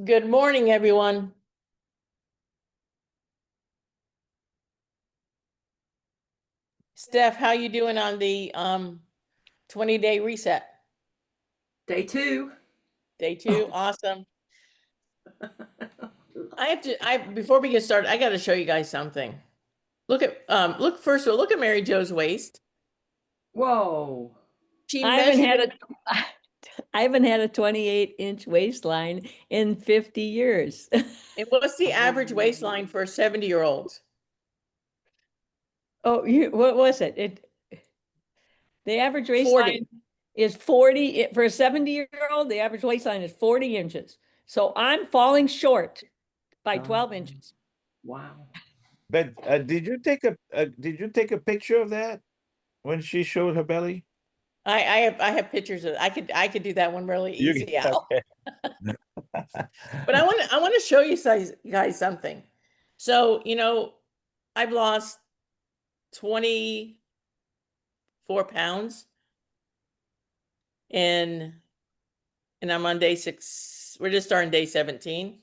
Good morning, everyone. Steph, how you doing on the 20-day reset? Day two. Day two, awesome. I before we get started, I got to show you guys something. Look first of all, look at Mary Jo's waist. Whoa. She I haven't measured had it. a I haven't had a 28-inch waistline in 50 years. And what's the average waistline for a 70-year-old? Oh, what was it? The average 40. waistline is 40 for a 70-year-old. The average waistline is 40 inches. So I'm falling short by 12 inches. Wow. But did you take a picture of that when she showed her belly? I have pictures of I could do that one really You easy, Al. okay. But I want to show you guys something. So, I've lost 24 pounds and I'm on day 6. We're just starting day 17.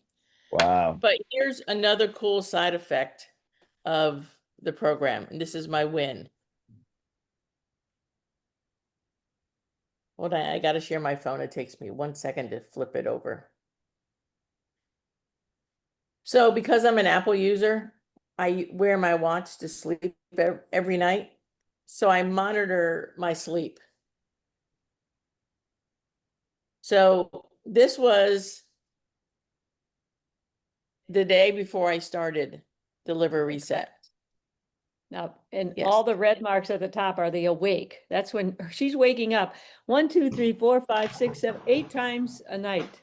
Wow. But here's another cool side effect of the program, and this is my win. Hold on, I got to share my phone. It takes me 1 second to flip it over. So because I'm an Apple user, I wear my watch to sleep every night. So I monitor my sleep. So this was the day before I started Deliver Reset. Now, and Yes. all the red marks at the top are the awake. That's when she's waking up 1, 2, 3, 4, 5, 6, 7, 8 times a night.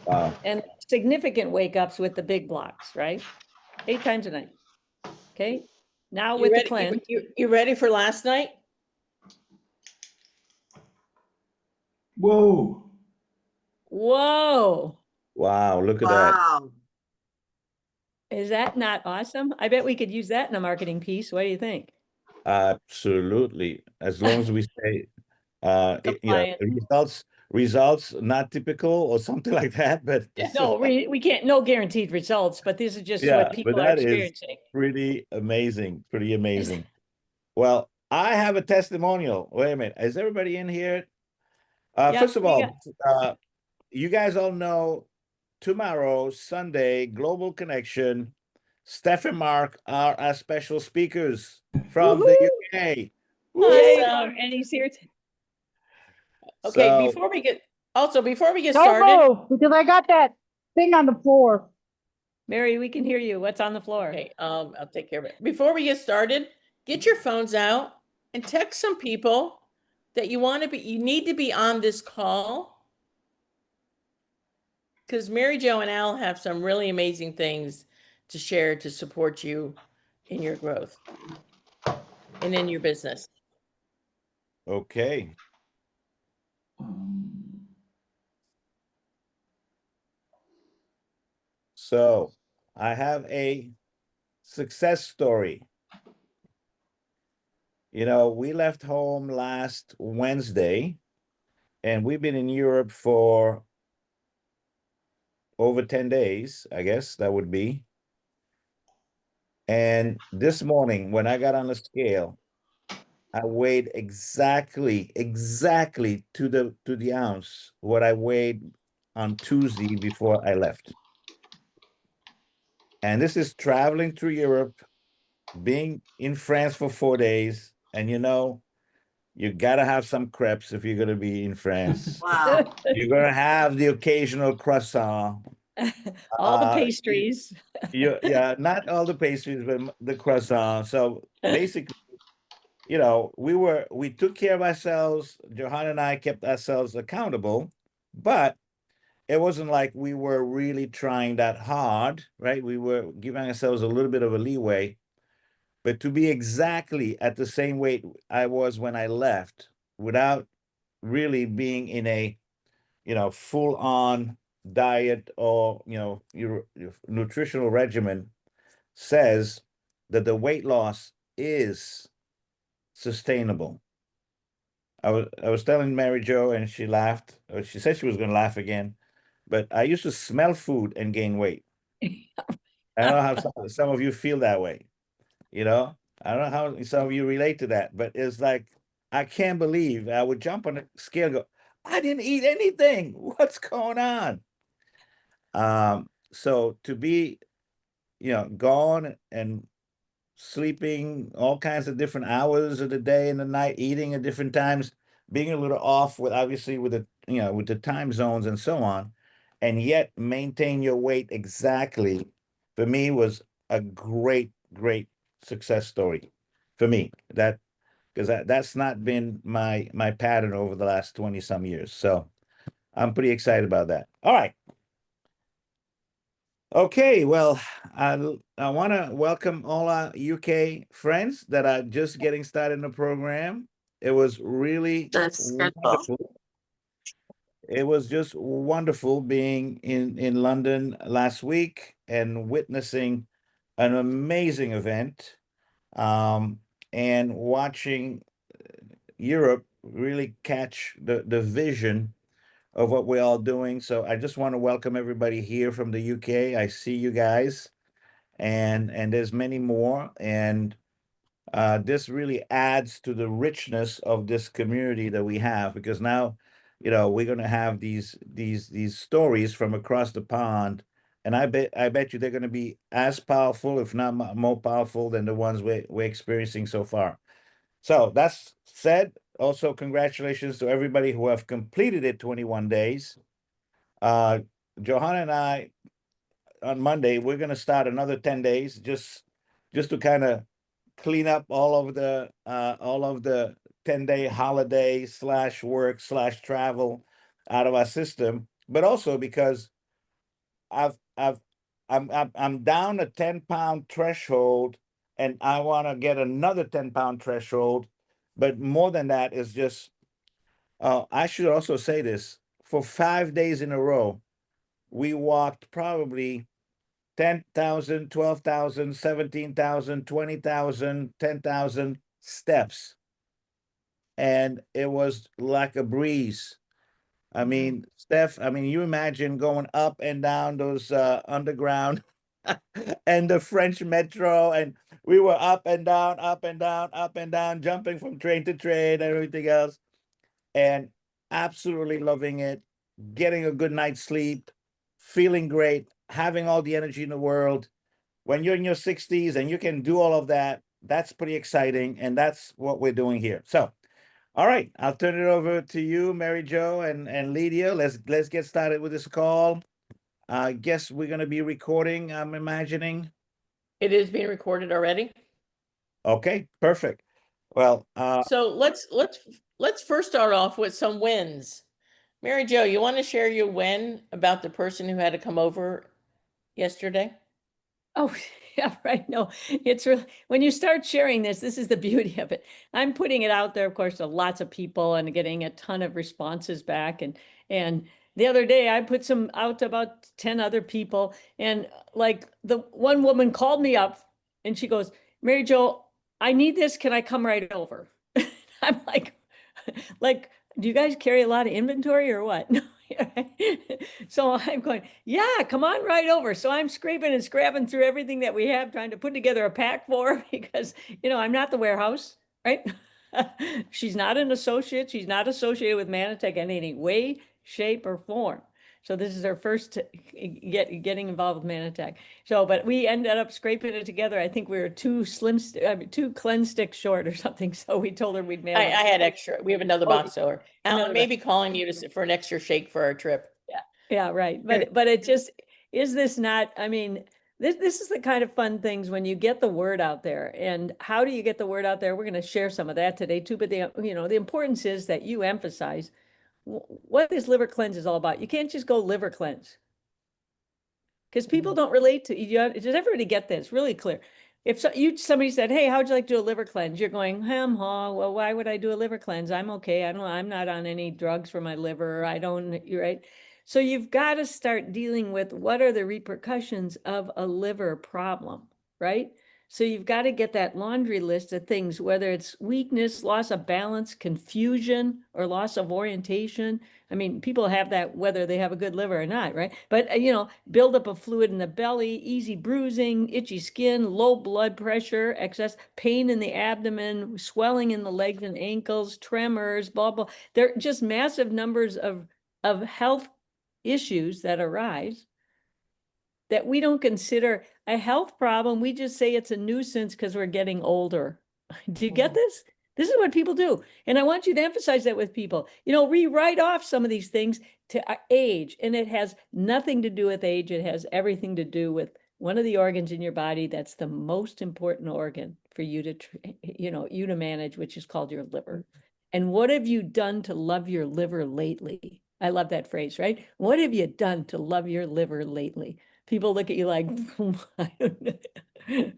Wow. And significant wake ups with the big blocks, right? 8 times a night. Okay. Now You with the ready? cleanse. You ready for last night? Whoa. Whoa. Wow, look at that. Wow. Is that not awesome? I bet we could use that in a marketing piece. What do you think? Absolutely. As long as we say Compliant. results not typical or something like that, but No, we can't, no guaranteed results, but this is just yeah, what but people are that is experiencing. pretty amazing, pretty amazing. Well, I have a testimonial. Wait a minute. Is everybody in here? Yeah, First of we all, got- you guys all know tomorrow, Sunday, Global Connection, Steph and Mark are our special speakers from the Woohoo! UK. Yay, Awesome. and he's here. Okay, So, before we get Don't started, move because I got that thing on the floor. Mary, we can hear you. What's on the floor? okay, I'll take care of it. Before we get started, get your phones out and text some people that you need to be on this call, because Mary Jo and Al have some really amazing things to share to support you in your growth and in your business. okay. So, I have a success story. You know, we left home last Wednesday, and we've been in Europe for over 10 days, I guess that would be. And this morning, when I got on the scale, I weighed exactly to the ounce what I weighed on Tuesday before I left. And this is traveling through Europe, being in France for 4 days, and you gotta have some crepes if you're gonna be in France. Wow. You're gonna have the occasional croissant. All the Uh, pastries. yeah, not all the pastries, but the croissant. So basically, we took care of ourselves. Johanna and I kept ourselves accountable, but it wasn't like we were really trying that hard, right? We were giving ourselves a little bit of a leeway, but to be exactly at the same weight I was when I left without really being in a, full on diet or, your nutritional regimen says that the weight loss is sustainable. I was telling Mary Jo, and she laughed. Or she said she was going to laugh again, but I used to smell food and gain weight. I don't know how some of you feel that way, you know? I don't know how some of you relate to that, but it's like, I can't believe I would jump on the scale and go, I didn't eat anything. What's going on? So to be, gone and sleeping all kinds of different hours of the day and the night, eating at different times, being a little off with obviously with with the time zones and so on, and yet maintain your weight exactly, for me was a great, great success story for me. Because that's not been my pattern over the last 20 some years. So I'm pretty excited about that. All right. Okay, well, I want to welcome all our UK friends that are just getting started in the program. It was really wonderful. It was just wonderful being in London last week and witnessing an amazing event, and watching Europe really catch the vision of what we're all doing. So I just want to welcome everybody here from the UK. I see you guys, and there's many more, and this really adds to the richness of this community that we have, because now, we're going to have these stories from across the pond, and I bet you they're going to be as powerful, if not more powerful, than the ones we're experiencing so far. So that's said, also congratulations to everybody who have completed it 21 days. Johanna and I, on Monday, we're going to start another 10 days, just to kind of clean up all of the 10-day holiday slash work slash travel out of our system, but also because I've I'm down a 10-pound threshold, and I want to get another 10-pound threshold. But more than that is just, I should also say this, for 5 days in a row, we walked probably 10,000, 12,000, 17,000, 20,000, 10,000 steps. And it was like a breeze. I mean, Steph, you imagine going up and down those underground and the French metro, and we were up and down, up and down, up and down, jumping from train to train and everything else, and absolutely loving it, getting a good night's sleep, feeling great, having all the energy in the world. When you're in your 60s and you can do all of that, that's pretty exciting, and that's what we're doing here. So, all right, I'll turn it over to you, Mary Jo and Lydia. Let's get started with this call. I guess we're going to be recording, I'm imagining. It is being recorded already. Okay, perfect. Well, So let's first start off with some wins. Mary Jo, you want to share your win about the person who had to come over yesterday? Oh, yeah, right. No, it's really, when you start sharing this is the beauty of it. I'm putting it out there, of course, to lots of people and getting a ton of responses back. And the other day I put some out to about 10 other people. And like the one woman called me up and she goes, Mary Jo, I need this. Can I come right over? I'm like, do you guys carry a lot of inventory or what? So I'm going, yeah, come on right over. So I'm scraping and scrapping through everything that we have, trying to put together a pack for her because, I'm not the warehouse, right? She's not an associate. She's not associated with Manatech in any way, shape, or form. So this is her first getting involved with Manatech. So, but we ended up scraping it together. I think we were two cleanse sticks short or something. So we told her we'd mail I it. had extra. We have another box over. another Alan may be calling you for an extra shake for our trip. Yeah, right. But it just, is this not, this is the kind of fun things when you get the word out there. And how do you get the word out there? We're going to share some of that today too. But the importance is that you emphasize what this liver cleanse is all about. You can't just go liver cleanse because people don't relate to you. Does everybody get this? Really clear. If somebody said, "Hey, how'd you like to do a liver cleanse?" You're going, well, why would I do a liver cleanse? I'm okay. I'm not on any drugs for my liver. You're right. So you've got to start dealing with what are the repercussions of a liver problem, right? So you've got to get that laundry list of things, whether it's weakness, loss of balance, confusion, or loss of orientation. I mean, people have that whether they have a good liver or not, right? But, buildup of fluid in the belly, easy bruising, itchy skin, low blood pressure, excess pain in the abdomen, swelling in the legs and ankles, tremors, blah, blah. They're just massive numbers of health issues that arise that we don't consider a health problem. We just say it's a nuisance because we're getting older. Do you get Mhm. this? This is what people do. And I want you to emphasize that with people. We write off some of these things to age, and it has nothing to do with age. It has everything to do with one of the organs in your body that's the most important organ for you to, you to manage, which is called your liver. And what have you done to love your liver lately? I love that phrase, right? What have you done to love your liver lately? People look at you like, I don't know.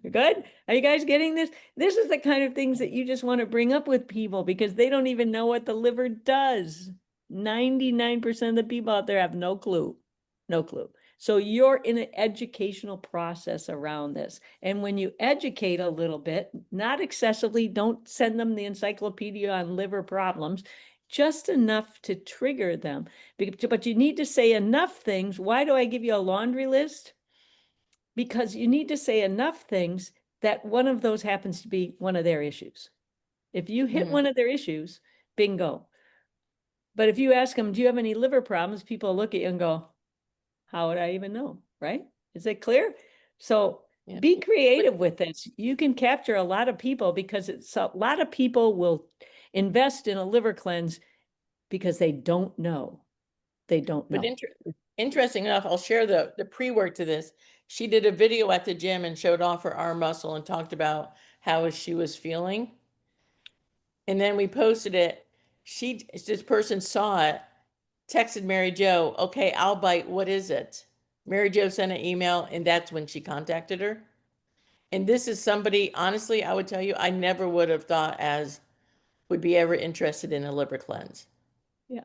Good? Are you guys getting this? This is the kind of things that you just want to bring up with people because they don't even know what the liver does. 99% of the people out there have no clue. No clue. So you're in an educational process around this. And when you educate a little bit, not excessively, don't send them the encyclopedia on liver problems, just enough to trigger them. But you need to say enough things. Why do I give you a laundry list? Because you need to say enough things that one of those happens to be one of their issues. If you hit Mhm. one of their issues, bingo. But if you ask them, do you have any liver problems? People look at you and go, how would I even know? Right? Is it clear? So Yeah. be creative with this. You can capture a lot of people because a lot of people will invest in a liver cleanse because they don't know. They don't But know. interesting enough, I'll share the pre-work to this. She did a video at the gym and showed off her arm muscle and talked about how she was feeling. And then we posted it. This person saw it, texted Mary Jo, okay, I'll bite. What is it? Mary Jo sent an email, and that's when she contacted her. And this is somebody, honestly, I would tell you, I never would have thought as would be ever interested in a liver cleanse. Yeah.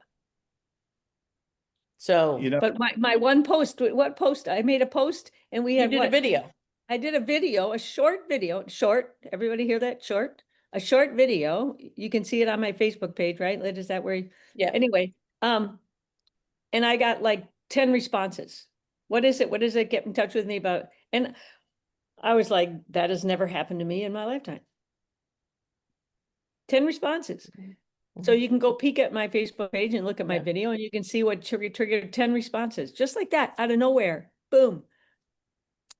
So You know, But my one post, what post? I made a post and we you had did a what? video. I did a video, a short video, short. Everybody hear that? Short? A short video. You can see it on my Facebook page, right? Is that where? Yeah. Anyway, and I got like 10 responses. What is it? What is it? Get in touch with me about. And I was like, that has never happened to me in my lifetime. 10 responses. So you can go peek at my Facebook page and look at my Yeah. video and you can see what triggered 10 responses, just like that, out of nowhere. Boom.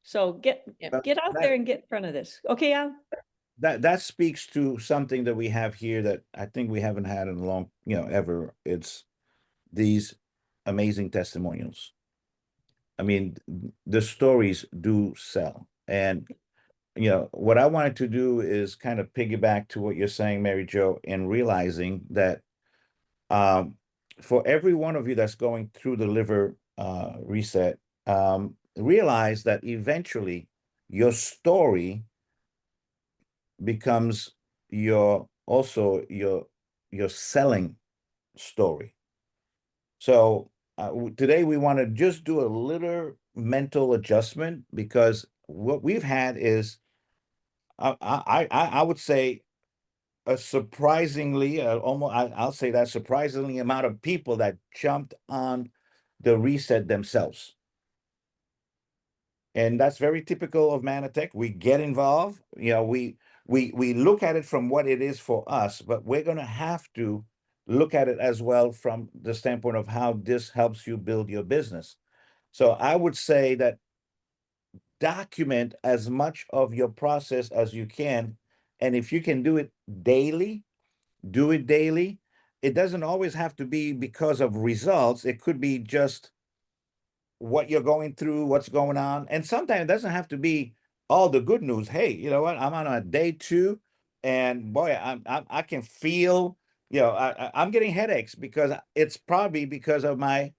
So get Yeah. out there and get in front of this. Okay, Al? that speaks to something that we have here that I think we haven't had in a long, ever. It's these amazing testimonials. I mean, the stories do sell. And what I wanted to do is kind of piggyback to what you're saying, Mary Jo, and realizing that um, for every one of you that's going through the liver reset, realize that eventually your story becomes your selling story. So today we want to just do a little mental adjustment because what we've had is I would say a surprisingly almost I'll say that surprisingly amount of people that jumped on the reset themselves. And that's very typical of Manatech. We get involved, we look at it from what it is for us, but we're going to have to look at it as well from the standpoint of how this helps you build your business. So I would say that document as much of your process as you can, and if you can do it daily, do it daily. It doesn't always have to be because of results. It could be just what you're going through, what's going on. And sometimes it doesn't have to be all the good news. Hey, you know what? I'm on a day 2 and boy, I can feel, I'm getting headaches because it's probably because of my,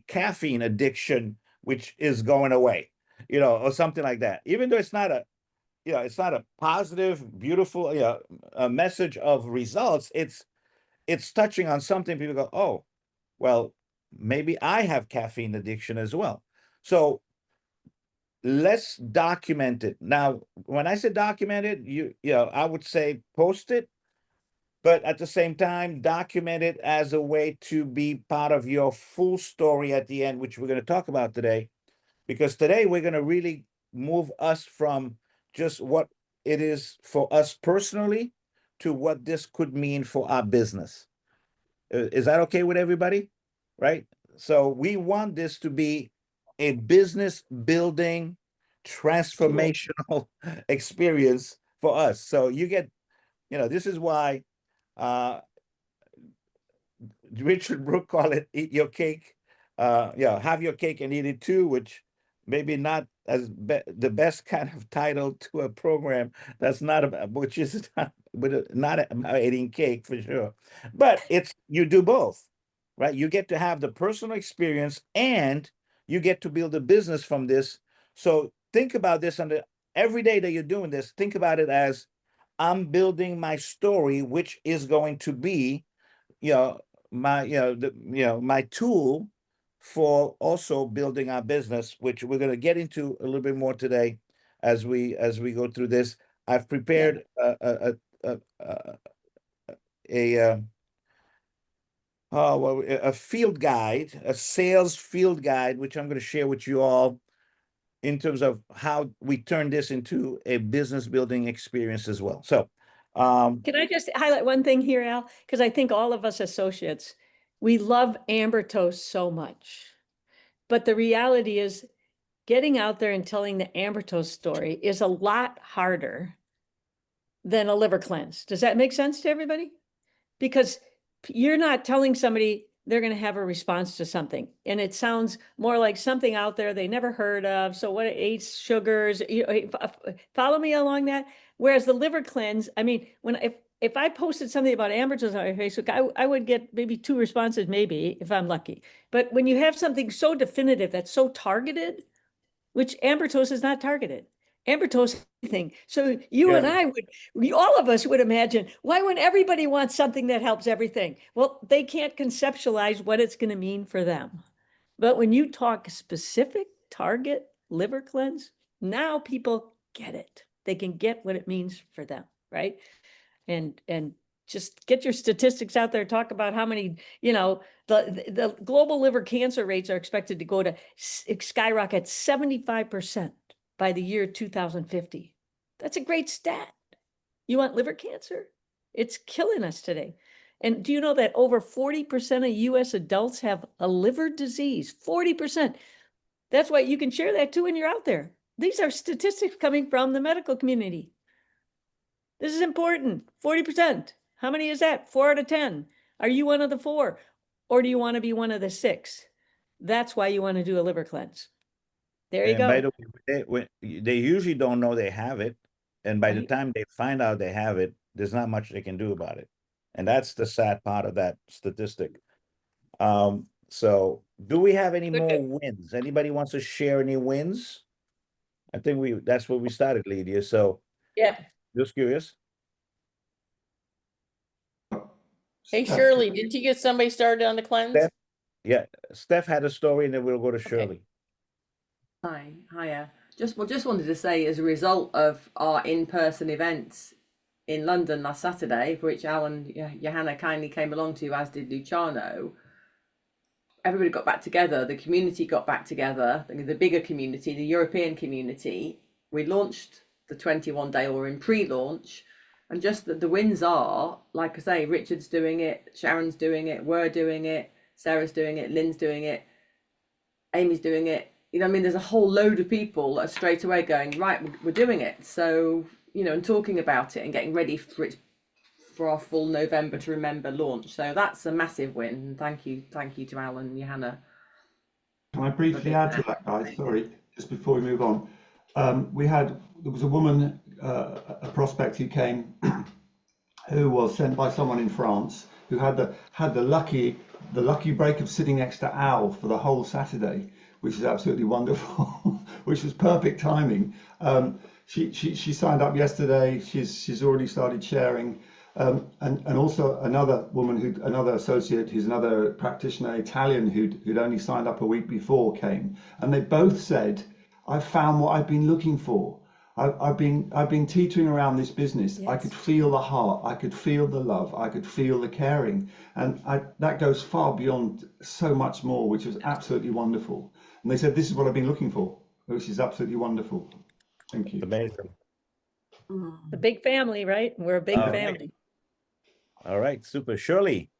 caffeine addiction, which is going away, or something like that. Even though it's not a positive, beautiful, a message of results. It's touching on something people go, oh, well, maybe I have caffeine addiction as well. So let's document it. Now, when I say document it, I would say post it, but at the same time, document it as a way to be part of your full story at the end, which we're going to talk about today. Because today we're going to really move us from just what it is for us personally to what this could mean for our business. Is that okay with everybody? Right? So we want this to be a business building transformational experience for us. So you get, this is why Richard Brooke call it "eat your cake." Have your cake and eat it too, which maybe not as the best kind of title to a program. That's not about, which is not about eating cake for sure. But it's you do both, right? You get to have the personal experience and you get to build a business from this. So think about this on every day that you're doing this. Think about it as I'm building my story, which is going to be, you know, my tool for also building our business, which we're going to get into a little bit more today as we go through this. I've prepared a field guide, a sales field guide, which I'm going to share with you all in terms of how we turn this into a business building experience as well. So, Can I just highlight one thing here, Al? Because I think all of us associates, we love Amber Toast so much. But the reality is getting out there and telling the Amber Toast story is a lot harder than a liver cleanse. Does that make sense to everybody? Because you're not telling somebody they're going to have a response to something. And it sounds more like something out there they never heard of. So what ate sugars, follow me along that. Whereas the liver cleanse, I mean, if I posted something about Amber Toast on my Facebook, I would get maybe 2 responses, maybe if I'm lucky. But when you have something so definitive that's so targeted, which Amber Toast is not targeted. Amber Toast thing. So you and I all of us would imagine, why would everybody want something that helps everything? Well, they can't conceptualize what it's going to mean for them. But when you talk specific target liver cleanse, now people get it. They can get what it means for them, right? And just get your statistics out there, talk about how many, the global liver cancer rates are expected to go to skyrocket 75% by the year 2050. That's a great stat. You want liver cancer? It's killing us today. And do you know that over 40% of US adults have a liver disease? 40%. That's why you can share that too when you're out there. These are statistics coming from the medical community. This is important. 40%. How many is that? 4 out of 10. Are you one of the 4? Or do you want to be one of the 6? That's why you want to do a liver cleanse. There you and by go. the way, they usually don't know they have it. And by the Right. time they find out they have it, there's not much they can do about it. And that's the sad part of that statistic. So do we have any more wins? Anybody wants to share any wins? I think that's where we started, Lydia. So Yeah. just curious. Hey, Shirley, didn't you get somebody started on the cleanse? Steph? Yeah, Steph had a story, and then we'll go to Okay. Shirley. Hiya. Just wanted to say, as a result of our in-person events in London last Saturday, for which Alan Johanna kindly came along to, as did Luciano, everybody got back together. The community got back together. The bigger community, the European community. We launched the 21-day, or in pre-launch, and just the wins are, like I say, Richard's doing it, Sharon's doing it, we're doing it, Sarah's doing it, Lynn's doing it, Amy's doing it. I mean, there's a whole load of people that are straight away going, right, we're doing it. So, and talking about it and getting ready for our full November to Remember launch. So that's a massive win. Thank you to Alan and Johanna. Can I briefly add to that, guys? Sorry, just before we move on. There was a woman, a prospect who came, who was sent by someone in France, who had the lucky break of sitting next to Al for the whole Saturday, which is absolutely wonderful, which was perfect timing. She signed up yesterday. She's already started sharing. And also another woman, another associate, who's another practitioner, Italian, who'd only signed up a week before, came, and they both said, I've found what I've been looking for. I've been teetering around this business. I could Yes. feel the heart, I could feel the love, I could feel the caring, and that goes far beyond so much more, which was absolutely wonderful. And they said, "This is what I've been looking for," which is absolutely wonderful. Thank you. Amazing. The big family, right? We're a big All right. family. All right, super. Shirley.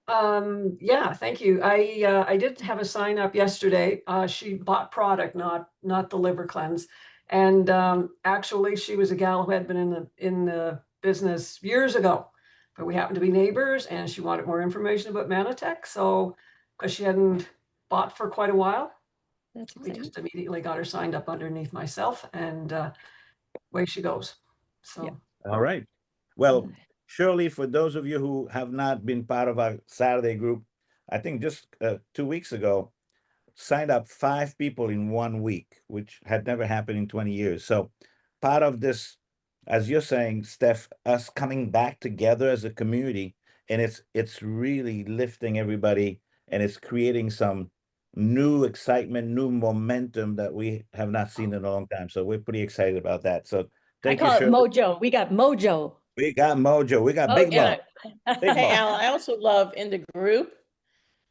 Yeah, thank you. I did have a sign up yesterday. She bought product, not the liver cleanse. And actually she was a gal who had been in the business years ago, but we happened to be neighbors and she wanted more information about Manatech. So, because she hadn't bought for quite a while, That's we exciting. just immediately got her signed up underneath myself and away she goes. So. Yeah. All right. Well, Shirley, for those of you who have not been part of our Saturday group, I think just 2 weeks ago, signed up 5 people in 1 week, which had never happened in 20 years. So part of this, as you're saying, Steph, us coming back together as a community, and it's really lifting everybody and it's creating some new excitement, new momentum that we have not seen in a long time. So we're pretty excited about that. So I thank you, call it Shirley. mojo. We got mojo. We got mojo. We got big Mojo. mo. Big Hey, mo. Al, I also love in the group,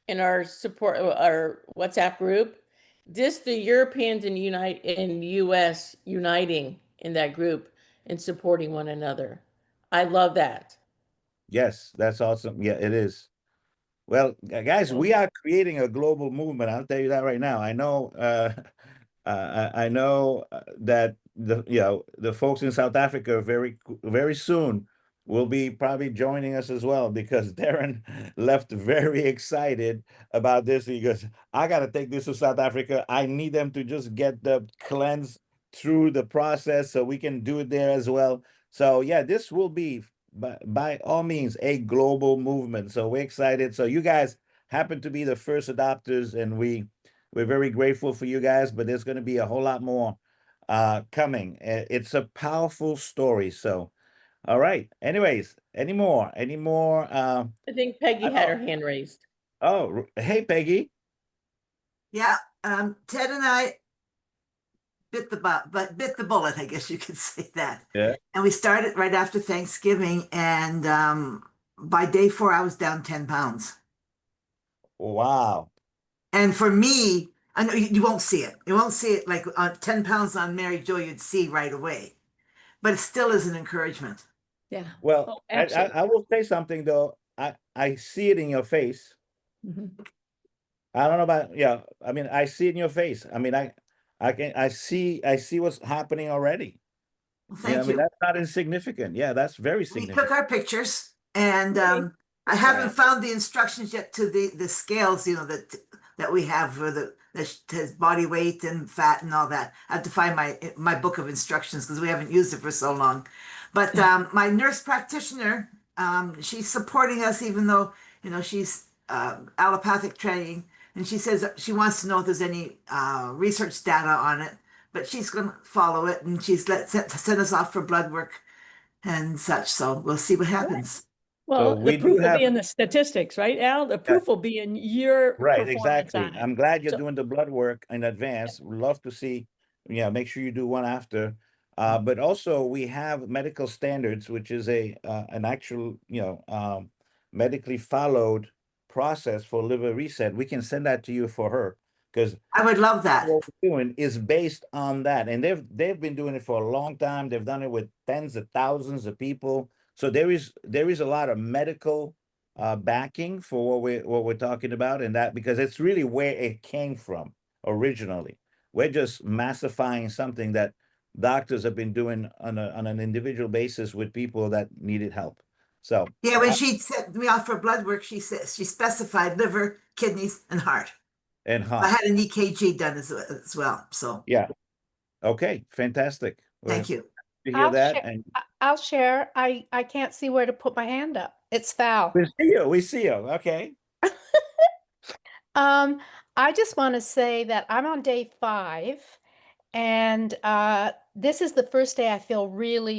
in our support, our WhatsApp group, just the Europeans and US uniting in that group and supporting one another. I love that. Yes, that's awesome. Yeah, it is. Well, guys, we are creating a global movement. I'll tell you that right now. I know, I know that the folks in South Africa very soon will be probably joining us as well because Darren left very excited about this. He goes, "I got to take this to South Africa. I need them to just get the cleanse through the process so we can do it there as well." So yeah, this will be by all means a global movement. So we're excited. So you guys happen to be the first adopters, and we're very grateful for you guys. But there's going to be a whole lot more coming. It's a powerful story. So, all right. Anyways, any more? I think Peggy had her hand raised. Oh, hey, Peggy. Yeah, Ted and I bit the bullet, I guess you could say that. Yeah. And we started right after Thanksgiving, and by day 4, I was down 10 pounds. Wow. And for me, I know you won't see it. You won't see it like 10 pounds on Mary Jo, you'd see right away. But it still is an encouragement. Yeah. Well, Oh, I absolutely. will say something though. I see it in your face. Mhm. I don't know about, yeah. I mean, I see it in your face. I mean, I see what's happening already. Well, Yeah, I thank mean, you. that's not insignificant. Yeah, that's very We took significant. our pictures, and Okay. I haven't Right. found the instructions yet to the scales, that we have for that has body weight and fat and all that. I have to find my book of instructions because we haven't used it for so long. But my nurse practitioner, she's supporting us, even though she's allopathic training, and she says she wants to know if there's any research data on it. But she's going to follow it, and she's send us off for blood work and such. So we'll see what happens. Well, the we do proof will have, be in the statistics, right, Al? The proof will be in your right, performance exactly. on it. I'm glad you're So- doing the blood work in advance. We'd love to see, make sure you do one after. But also we have medical standards, which is an actual, medically followed process for liver reset. We can send that to you for her because I would love that. what we're doing is based on that, and they've been doing it for a long time. They've done it with tens of thousands of people. So there is a lot of medical backing for what we're talking about, and that because it's really where it came from originally. We're just massifying something that doctors have been doing on an individual basis with people that needed help. So Yeah, when she sent me off for blood work, she said she specified liver, kidneys, and heart. and I heart. had an EKG done as well. So Yeah. Okay. Fantastic. thank you. To hear I'll that, share. and I'll share. I can't see where to put my hand up. It's Val. we see you. We see you. Okay. I just want to say that I'm on day 5, and this is the first day I feel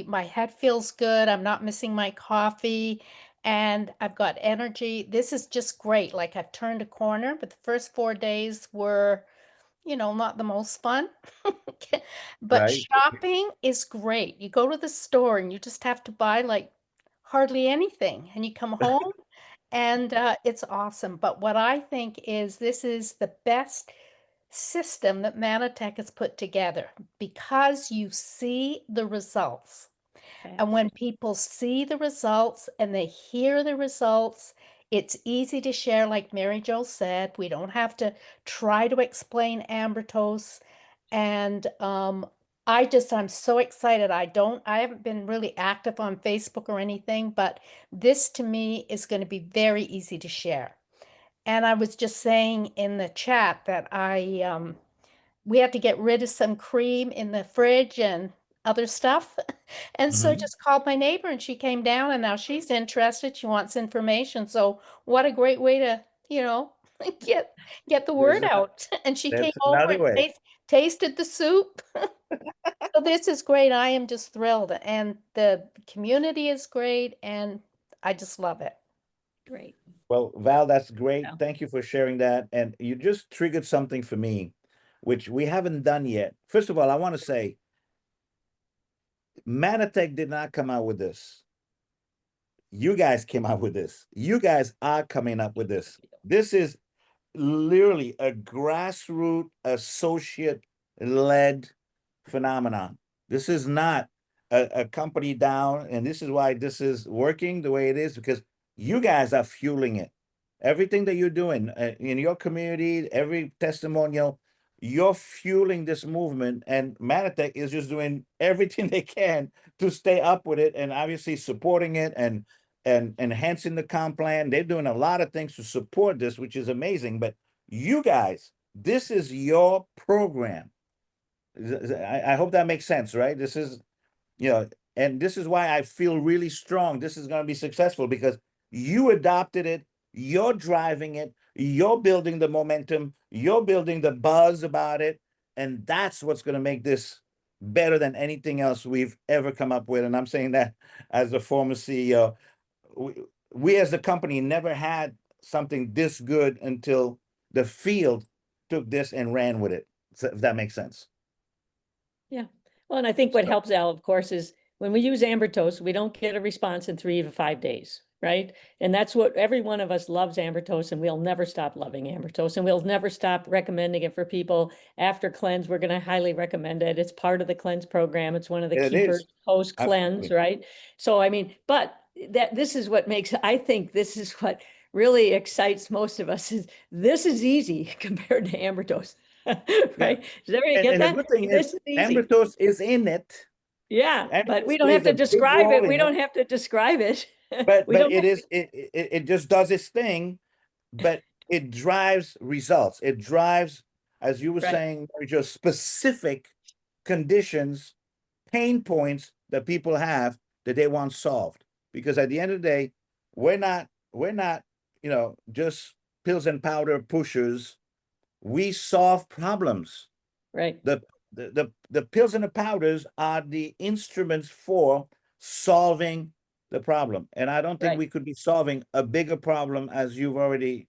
my head feels good. I'm not missing my coffee, and I've got energy. This is just great. Like I've turned a corner, but the first 4 days were, not the most fun. But right? shopping is great. You go to the store and you just have to buy like hardly anything, and you come home and it's awesome. But what I think is this is the best system that Manatech has put together because you see the results. And when people see the results and they hear the results, it's easy to share, like Mary Jo said. We don't have to try to explain Ambertos. And I'm so excited. I haven't been really active on Facebook or anything, but this to me is going to be very easy to share. And I was just saying in the chat that we had to get rid of some cream in the fridge and other stuff. And so I Mhm. just called my neighbor and she came down and now she's interested. She wants information. So what a great way to, get get the There's word an, out. And she came that's over another and way. tasted the soup. So this is great. I am just thrilled. And the community is great and I just love it. Great. Well, Val, that's great. Yeah. Thank you for sharing that. And you just triggered something for me, which we haven't done yet. First of all, I want to say Manatech did not come out with this. You guys came out with this. You guys are coming up with this. This is literally a grassroots associate led phenomenon. This is not a company down, and this is why this is working the way it is because you guys are fueling it. Everything that you're doing in your community, every testimonial, you're fueling this movement, and Manatech is just doing everything they can to stay up with it, and obviously supporting it and enhancing the comp plan. They're doing a lot of things to support this, which is amazing. But you guys, this is your program. I hope that makes sense, right? This is, and this is why I feel really strong. This is going to be successful because you adopted it, you're driving it, you're building the momentum, you're building the buzz about it. And that's what's going to make this better than anything else we've ever come up with. And I'm saying that as a former CEO. We, we as a company never had something this good until the field took this and ran with it. So if that makes sense. Yeah. Well, and I think what So helps Al, of course, is when we use Ambertos, we don't get a response in 3 to 5 days, right? And that's what every one of us loves Ambertos, and we'll never stop loving Ambertos, and we'll never stop recommending it for people after cleanse. We're going to highly recommend it. It's part of the cleanse program. It's one of the it keepers is post cleanse, absolutely. right? So, I mean, but this is what makes, I think this is what really excites most of us is this is easy compared to Ambertos. Yeah. Right? Does everybody get And the that? good thing is This is easy. Ambertos is in it. Yeah, but we Ambertos don't have plays to a big describe it. role We in it, don't have to describe it. but We don't it have is it just does its thing, but it drives results. It drives, as you were right, saying, just specific conditions, pain points that people have that they want solved. Because at the end of the day, we're not, just pills and powder pushers. We solve problems. right, The pills and the powders are the instruments for solving the problem. And I don't think right. we could be solving a bigger problem as you've already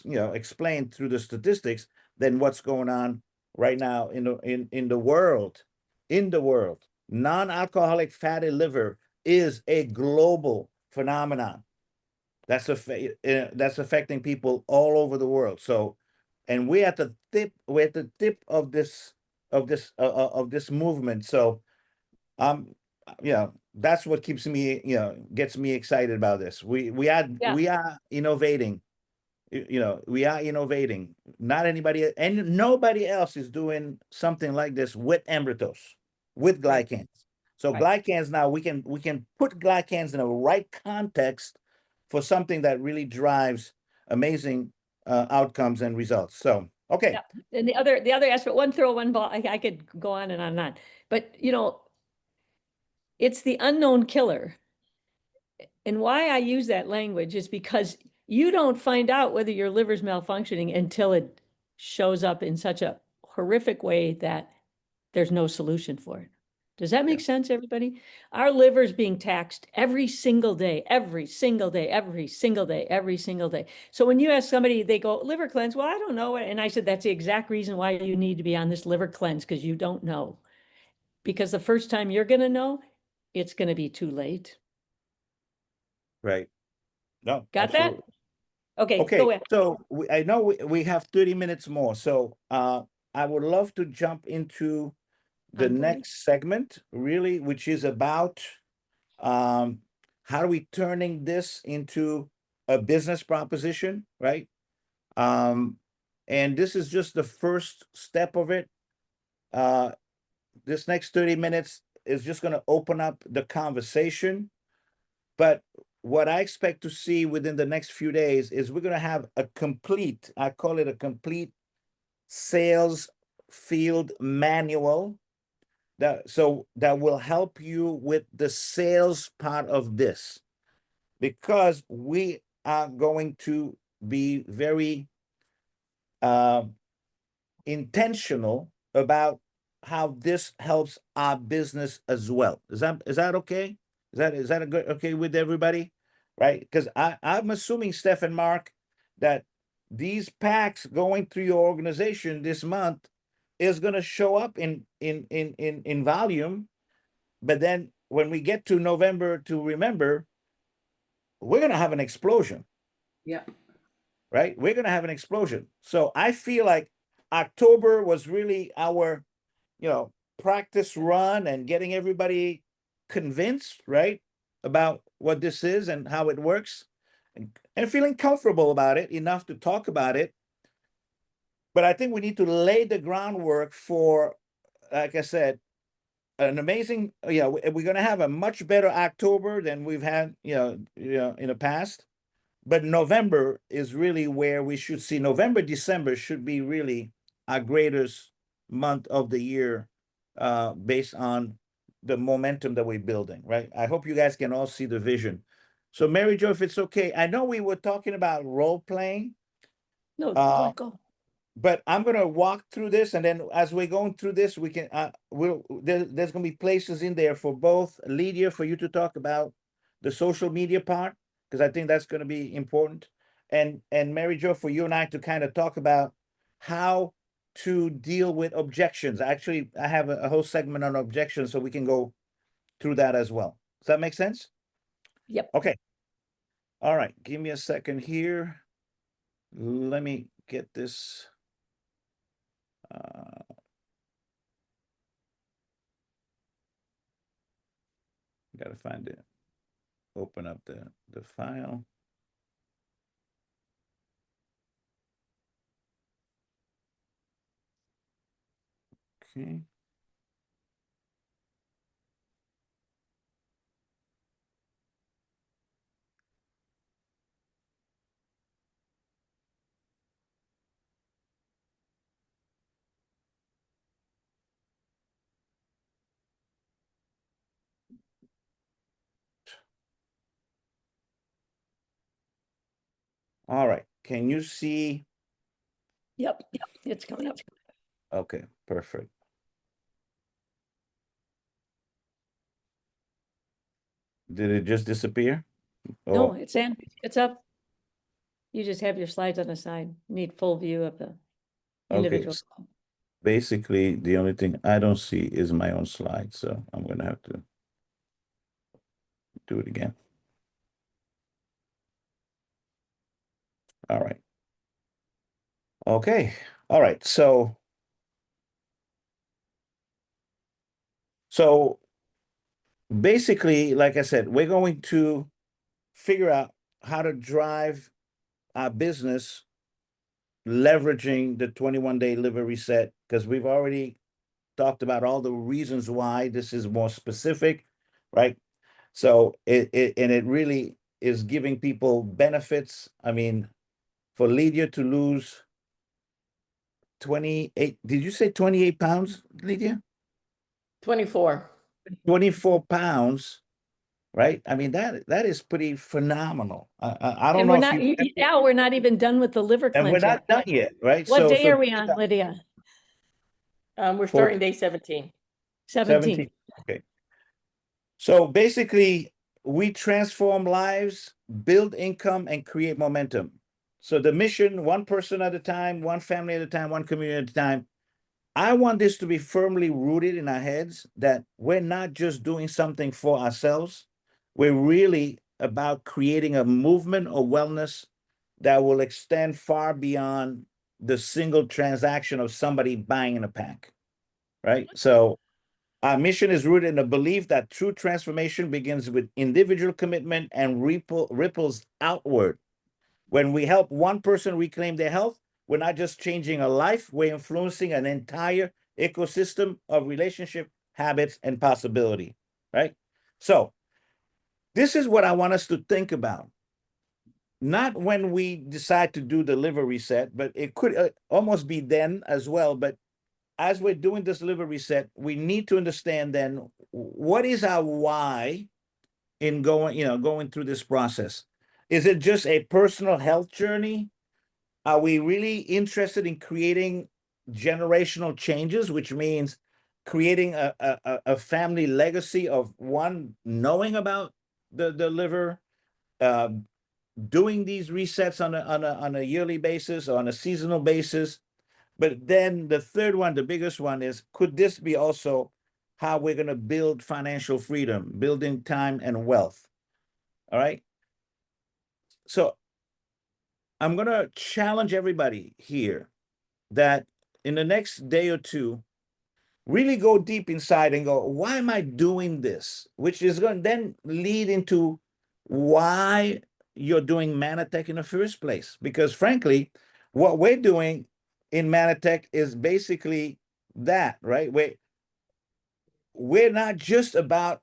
explained through the statistics than what's going on right now in the world. In the world. Non-alcoholic fatty liver is a global phenomenon that's affecting people all over the world. So, and we're at the tip of this movement. So, um, that's what keeps me, gets me excited about this. We are Yeah, we are innovating. We are innovating. Not anybody and nobody else is doing something like this with Ambritos, with right, glycans. So right. glycans now we can put glycans in a right context for something that really drives amazing outcomes and results. So okay, Yeah. And the other aspect, one throw, one ball, I could go on and on and on. But it's the unknown killer. And why I use that language is because you don't find out whether your liver's malfunctioning until it shows up in such a horrific way that there's no solution for it. Does that make sense, everybody? Our liver's being taxed every single day, every single day, every single day, every single day. So when you ask somebody, they go, liver cleanse, well, I don't know. And I said, that's the exact reason why you need to be on this liver cleanse, because you don't know. Because the first time you're going to know, it's going to be too late. Right. No, Got that? absolutely. Okay, Okay, go ahead. so I know we have 30 minutes more, so I would love to jump into the Onboarding. next segment, really, which is about how are we turning this into a business proposition, right? And this is just the first step of it. This next 30 minutes is just going to open up the conversation. But what I expect to see within the next few days is we're going to have a complete, I call it a complete sales field manual that will help you with the sales part of this, because we are going to be very intentional about how this helps our business as well. Is that okay? Is that a good okay with everybody? Right? Because I'm assuming, Steph and Mark, that these packs going through your organization this month is going to show up in volume, but then when we get to November to remember, we're going to have an explosion. Yeah. Right? We're going to have an explosion. So I feel like October was really our, practice run and getting everybody convinced, right, about what this is and how it works, and feeling comfortable about it enough to talk about it. But I think we need to lay the groundwork for, like I said, an amazing, we're going to have a much better October than we've had, in the past. But November is really where we should see. November, December should be really our greatest month of the year, based on the momentum that we're building, right? I hope you guys can all see the vision. So Mary Jo, if it's okay, I know we were talking about role playing. No, go ahead, go. But I'm going to walk through this, and then as we're going through this, we can there's going to be places in there for both Lydia, for you to talk about the social media part, because I think that's going to be important, and Mary Jo, for you and I to kind of talk about how to deal with objections. Actually, I have a whole segment on objections, so we can go through that as well. Does that make sense? Yep. Okay. All right. Give me a second here. Let me get this. Gotta find it. Open up the file. Okay. All right. Can you see? Yep, it's coming up. Okay, perfect. Did it just disappear? No, it's in, it's up. You just have your slides on the side. You need full view of the individual. Okay. Basically, the only thing I don't see is my own slide, so I'm gonna have to do it again. All right. Okay. All right. So basically, like I said, we're going to figure out how to drive our business leveraging the 21-day liver reset, because we've already talked about all the reasons why this is more specific, right? So it really is giving people benefits. I mean, for Lydia to lose 28, did you say 28 pounds, Lydia? 24. 24 pounds, right? I mean, that is pretty phenomenal. I don't And know we're if not, you, now we're not even done with the liver and we're cleanse not yet. done yet, right? What day so are we on, Lydia? We're starting day 17. 17. Okay. So basically, we transform lives, build income, and create momentum. So the mission, one person at a time, one family at a time, one community at a time. I want this to be firmly rooted in our heads that we're not just doing something for ourselves. We're really about creating a movement of wellness that will extend far beyond the single transaction of somebody buying a pack, right? So our mission is rooted in the belief that true transformation begins with individual commitment and ripples outward. When we help one person reclaim their health, we're not just changing a life, we're influencing an entire ecosystem of relationship, habits, and possibility, right? So, this is what I want us to think about. Not when we decide to do the liver reset, but it could almost be then as well. But as we're doing this liver reset, we need to understand then what is our why in going through this process. Is it just a personal health journey? Are we really interested in creating generational changes, which means creating a family legacy of one knowing about the liver, uh, doing these resets on a yearly basis or on a seasonal basis? But then the third one, the biggest one, is could this be also how we're going to build financial freedom, building time and wealth? All right. So I'm going to challenge everybody here that in the next day or two, really go deep inside and go, why am I doing this? Which is going to then lead into why you're doing Manatech in the first place. Because frankly, what we're doing in Manatech is basically that, right? We're not just about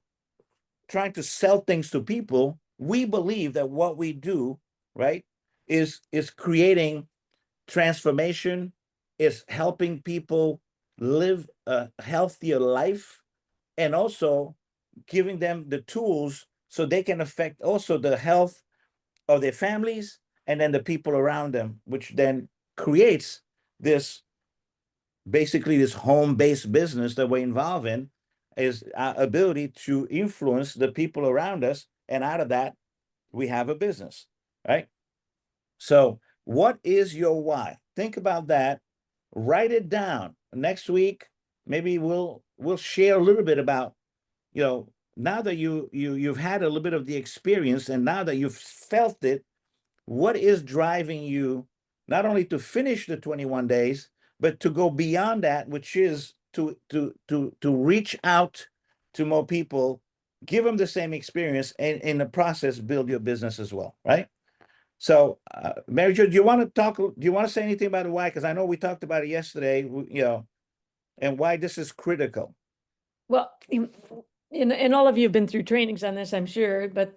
trying to sell things to people. We believe that what we do, right, is creating transformation, is helping people live a healthier life, and also giving them the tools so they can affect also the health of their families and then the people around them, which then creates this basically this home-based business that we're involved in, is our ability to influence the people around us, and out of that we have a business, right? So what is your why? Think about that. Write it down. Next week, maybe we'll share a little bit about, now that you've had a little bit of the experience and now that you've felt it, what is driving you not only to finish the 21 days, but to go beyond that, which is to reach out to more people, give them the same experience, and in the process build your business as well, right? So, Mary Jo, do you want to say anything about the why? Because I know we talked about it yesterday, and why this is critical. Well, and all of you have been through trainings on this, I'm sure, but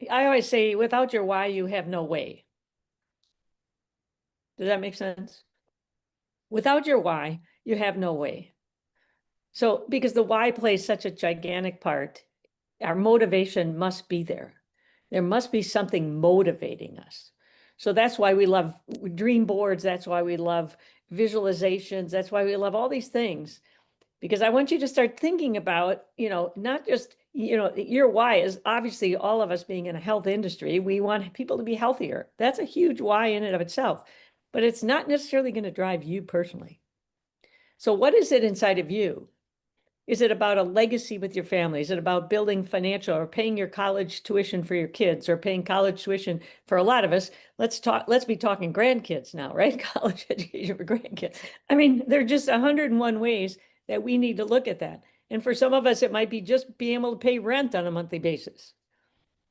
I always say, without your why, you have no way. Does that make sense? Without your why, you have no way. So, because the why plays such a gigantic part, our motivation must be there. There must be something motivating us. So that's why we love dream boards. That's why we love visualizations. That's why we love all these things. Because I want you to start thinking about, not just, your why is obviously all of us being in a health industry. We want people to be healthier. That's a huge why in and of itself, but it's not necessarily going to drive you personally. So what is it inside of you? Is it about a legacy with your family? Is it about building financial or paying your college tuition for your kids or paying college tuition for a lot of us? Let's be talking grandkids now, right? College education for grandkids. I mean, there are just 101 ways that we need to look at that. And for some of us, it might be just being able to pay rent on a monthly basis.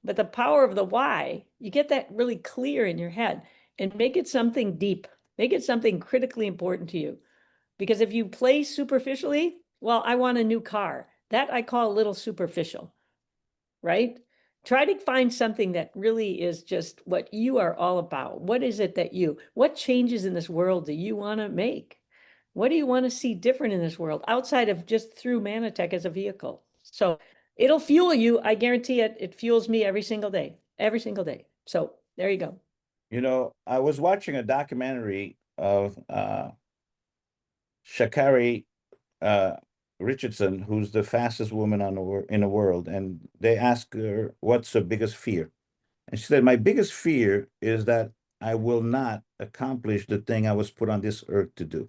But the power of the why, you get that really clear in your head and make it something deep, make it something critically important to you. Because if you play superficially, well, I want a new car. That I call a little superficial, right? Try to find something that really is just what you are all about. What is it what changes in this world do you want to make? What do you want to see different in this world outside of just through Manatech as a vehicle? So it'll fuel you. I guarantee it. It fuels me every single day, every single day. So there you go. I was watching a documentary of Sha'Carri Richardson, who's the fastest woman in the world, and they asked her, "What's her biggest fear?" And she said, "My biggest fear is that I will not accomplish the thing I was put on this earth to do."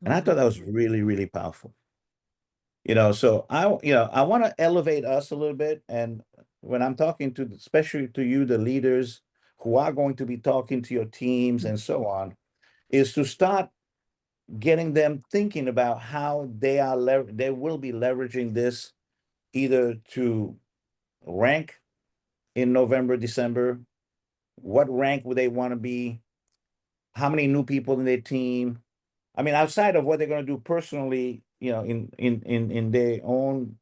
And I thought that was really, really powerful. So I want to elevate us a little bit. And when I'm talking to, especially to you, the leaders who are going to be talking to your teams and so on, is to start getting them thinking about how they will be leveraging this either to rank in November, December. What rank would they want to be? How many new people in their team? I mean, outside of what they're going to do personally, in their own,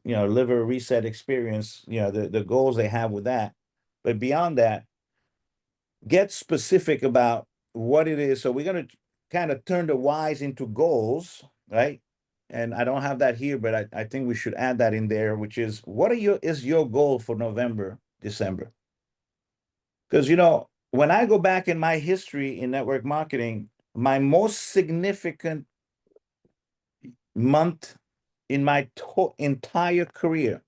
liver reset experience, the goals they have with that. But beyond that, get specific about what it is. So we're going to kind of turn the whys into goals, right? And I don't have that here, but I think we should add that in there, which is is your goal for November, December? Because when I go back in my history in network marketing, my most significant month in my entire career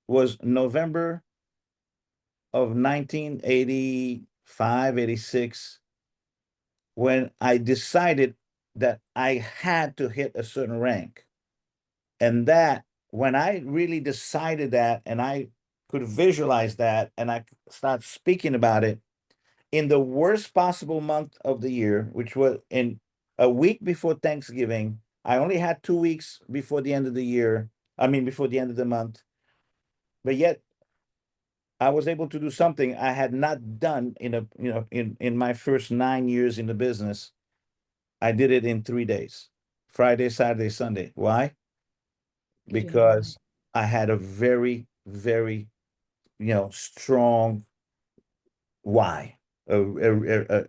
was November of 1985, 86, when I decided that I had to hit a certain rank. And that when I really decided that and I could visualize that and I start speaking about it in the worst possible month of the year, which was in a week before Thanksgiving. I only had 2 weeks before the end of the year. I mean, before the end of the month. But yet I was able to do something I had not done in my first 9 years in the business. I did it in 3 days, Friday, Saturday, Sunday. Why? Because I had a very, very, strong why.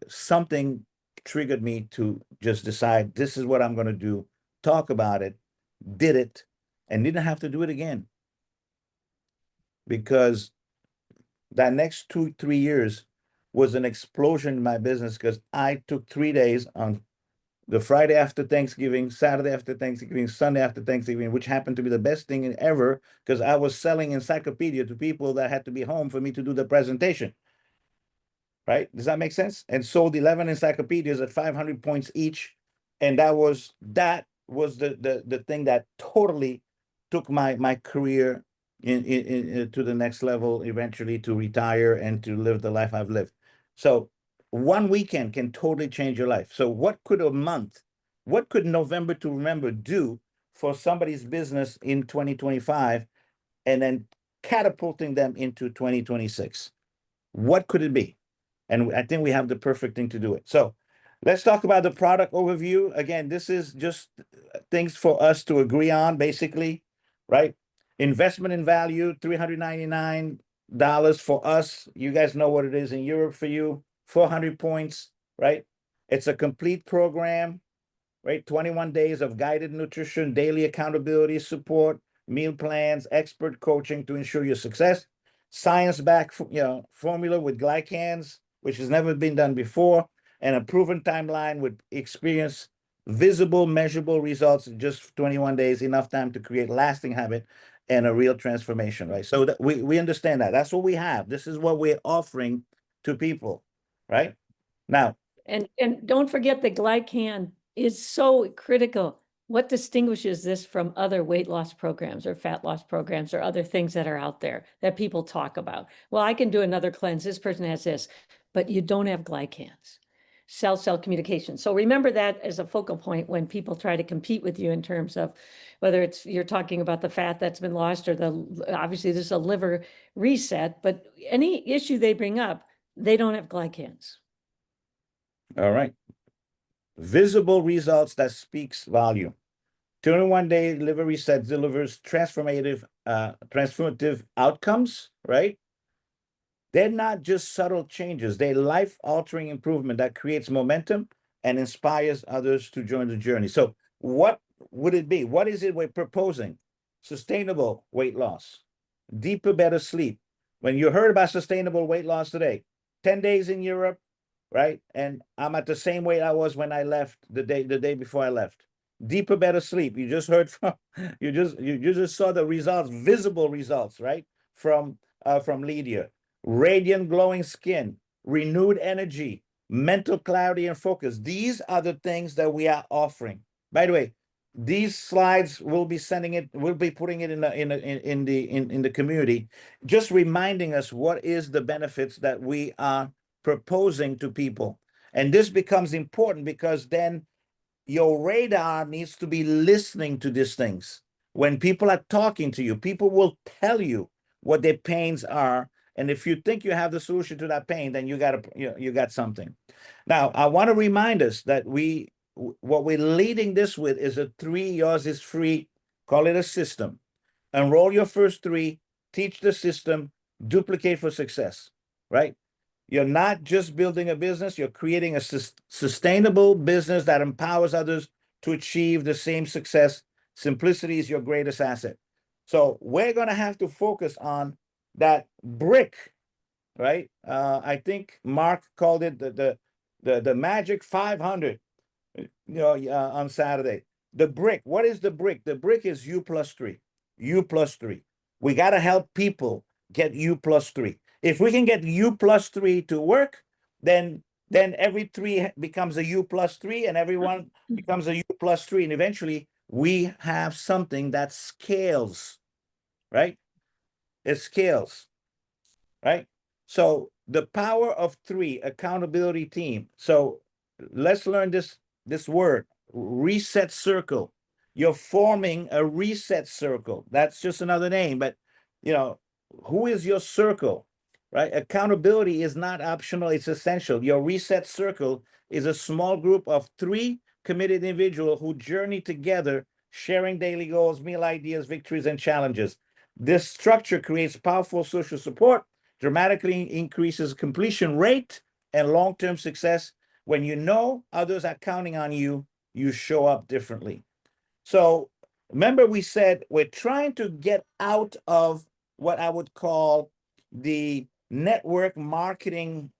Something triggered me to just decide this is what I'm going to do, talk about it, did it, and didn't have to do it again. Because that next 2, 3 years was an explosion in my business because I took 3 days on the Friday after Thanksgiving, Saturday after Thanksgiving, Sunday after Thanksgiving, which happened to be the best thing ever because I was selling encyclopedia to people that had to be home for me to do the presentation. Right? Does that make sense? And sold 11 encyclopedias at 500 points each. And that was the thing that totally took my career to the next level, eventually to retire and to live the life I've lived. So one weekend can totally change your life. So what could November to Remember do for somebody's business in 2025 and then catapulting them into 2026? What could it be? And I think we have the perfect thing to do it. So let's talk about the product overview. Again, this is just things for us to agree on, basically, right? Investment in value, $399 for us. You guys know what it is in Europe for you, 400 points, right? It's a complete program, right? 21 days of guided nutrition, daily accountability support, meal plans, expert coaching to ensure your success, science-backed, formula with glycans, which has never been done before, and a proven timeline with experience, visible, measurable results in just 21 days, enough time to create lasting habit and a real transformation, right? So that we understand that. That's what we have. This is what we're offering to people, right? Now, And don't forget the glycan is so critical. What distinguishes this from other weight loss programs or fat loss programs or other things that are out there that people talk about? Well, I can do another cleanse. This person has this, but you don't have glycans. Cell-cell communication. So remember that as a focal point when people try to compete with you in terms of whether it's you're talking about the fat that's been lost or obviously there's a liver reset, but any issue they bring up, they don't have glycans. all right. Visible results that speaks volume. 21-day liver reset delivers transformative outcomes, right? They're not just subtle changes, they're life-altering improvement that creates momentum and inspires others to join the journey. So what would it be? What is it we're proposing? Sustainable weight loss, deeper, better sleep. When you heard about sustainable weight loss today, 10 days in Europe, right? And I'm at the same weight I was when I left the day before I left. deeper, better sleep. You just heard from you just saw the results, visible results, right? From Lydia. Radiant glowing skin, renewed energy, mental clarity and focus. These are the things that we are offering. By the way, these slides we'll be putting it in the community, just reminding us what is the benefits that we are proposing to people. And this becomes important because then your radar needs to be listening to these things. When people are talking to you, people will tell you what their pains are. And if you think you have the solution to that pain, then you got something. Now, I want to remind us that what we're leading this with is a 3, yours is free, call it a system. Enroll your first 3, teach the system, duplicate for success, right? You're not just building a business, you're creating a sustainable business that empowers others to achieve the same success. Simplicity is your greatest asset. So we're going to have to focus on that brick, right? I think Mark called it the magic 500, on Saturday. The brick, what is the brick? The brick is U plus 3. U plus 3. We got to help people get U plus 3. If we can get U plus 3 to work, then every 3 becomes a U plus 3, and everyone becomes a U plus 3, and eventually we have something that scales, right? It scales, right? So the power of 3, accountability team. So let's learn this word, reset circle. You're forming a reset circle. That's just another name, but who is your circle, right? Accountability is not optional, it's essential. Your reset circle is a small group of 3 committed individuals who journey together, sharing daily goals, meal ideas, victories, and challenges. This structure creates powerful social support, dramatically increases completion rate and long-term success. When you know others are counting on you, you show up differently. So remember, we said we're trying to get out of what I would call the network marketing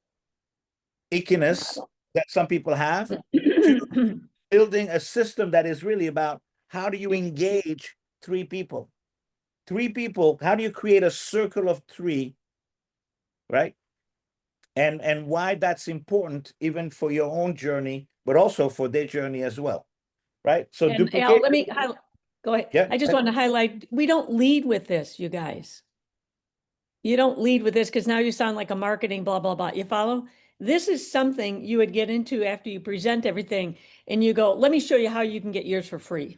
ickiness that some people have, to building a system that is really about how do you engage 3 people? 3 people, how do you create a circle of 3, right? And why that's important even for your own journey, but also for their journey as well, right? So And duplicate. Al, go ahead. Yeah. I just want to highlight, we don't lead with this, you guys. You don't lead with this because now you sound like a marketing blah, blah, blah. You follow? This is something you would get into after you present everything and you go, let me show you how you can get yours for free.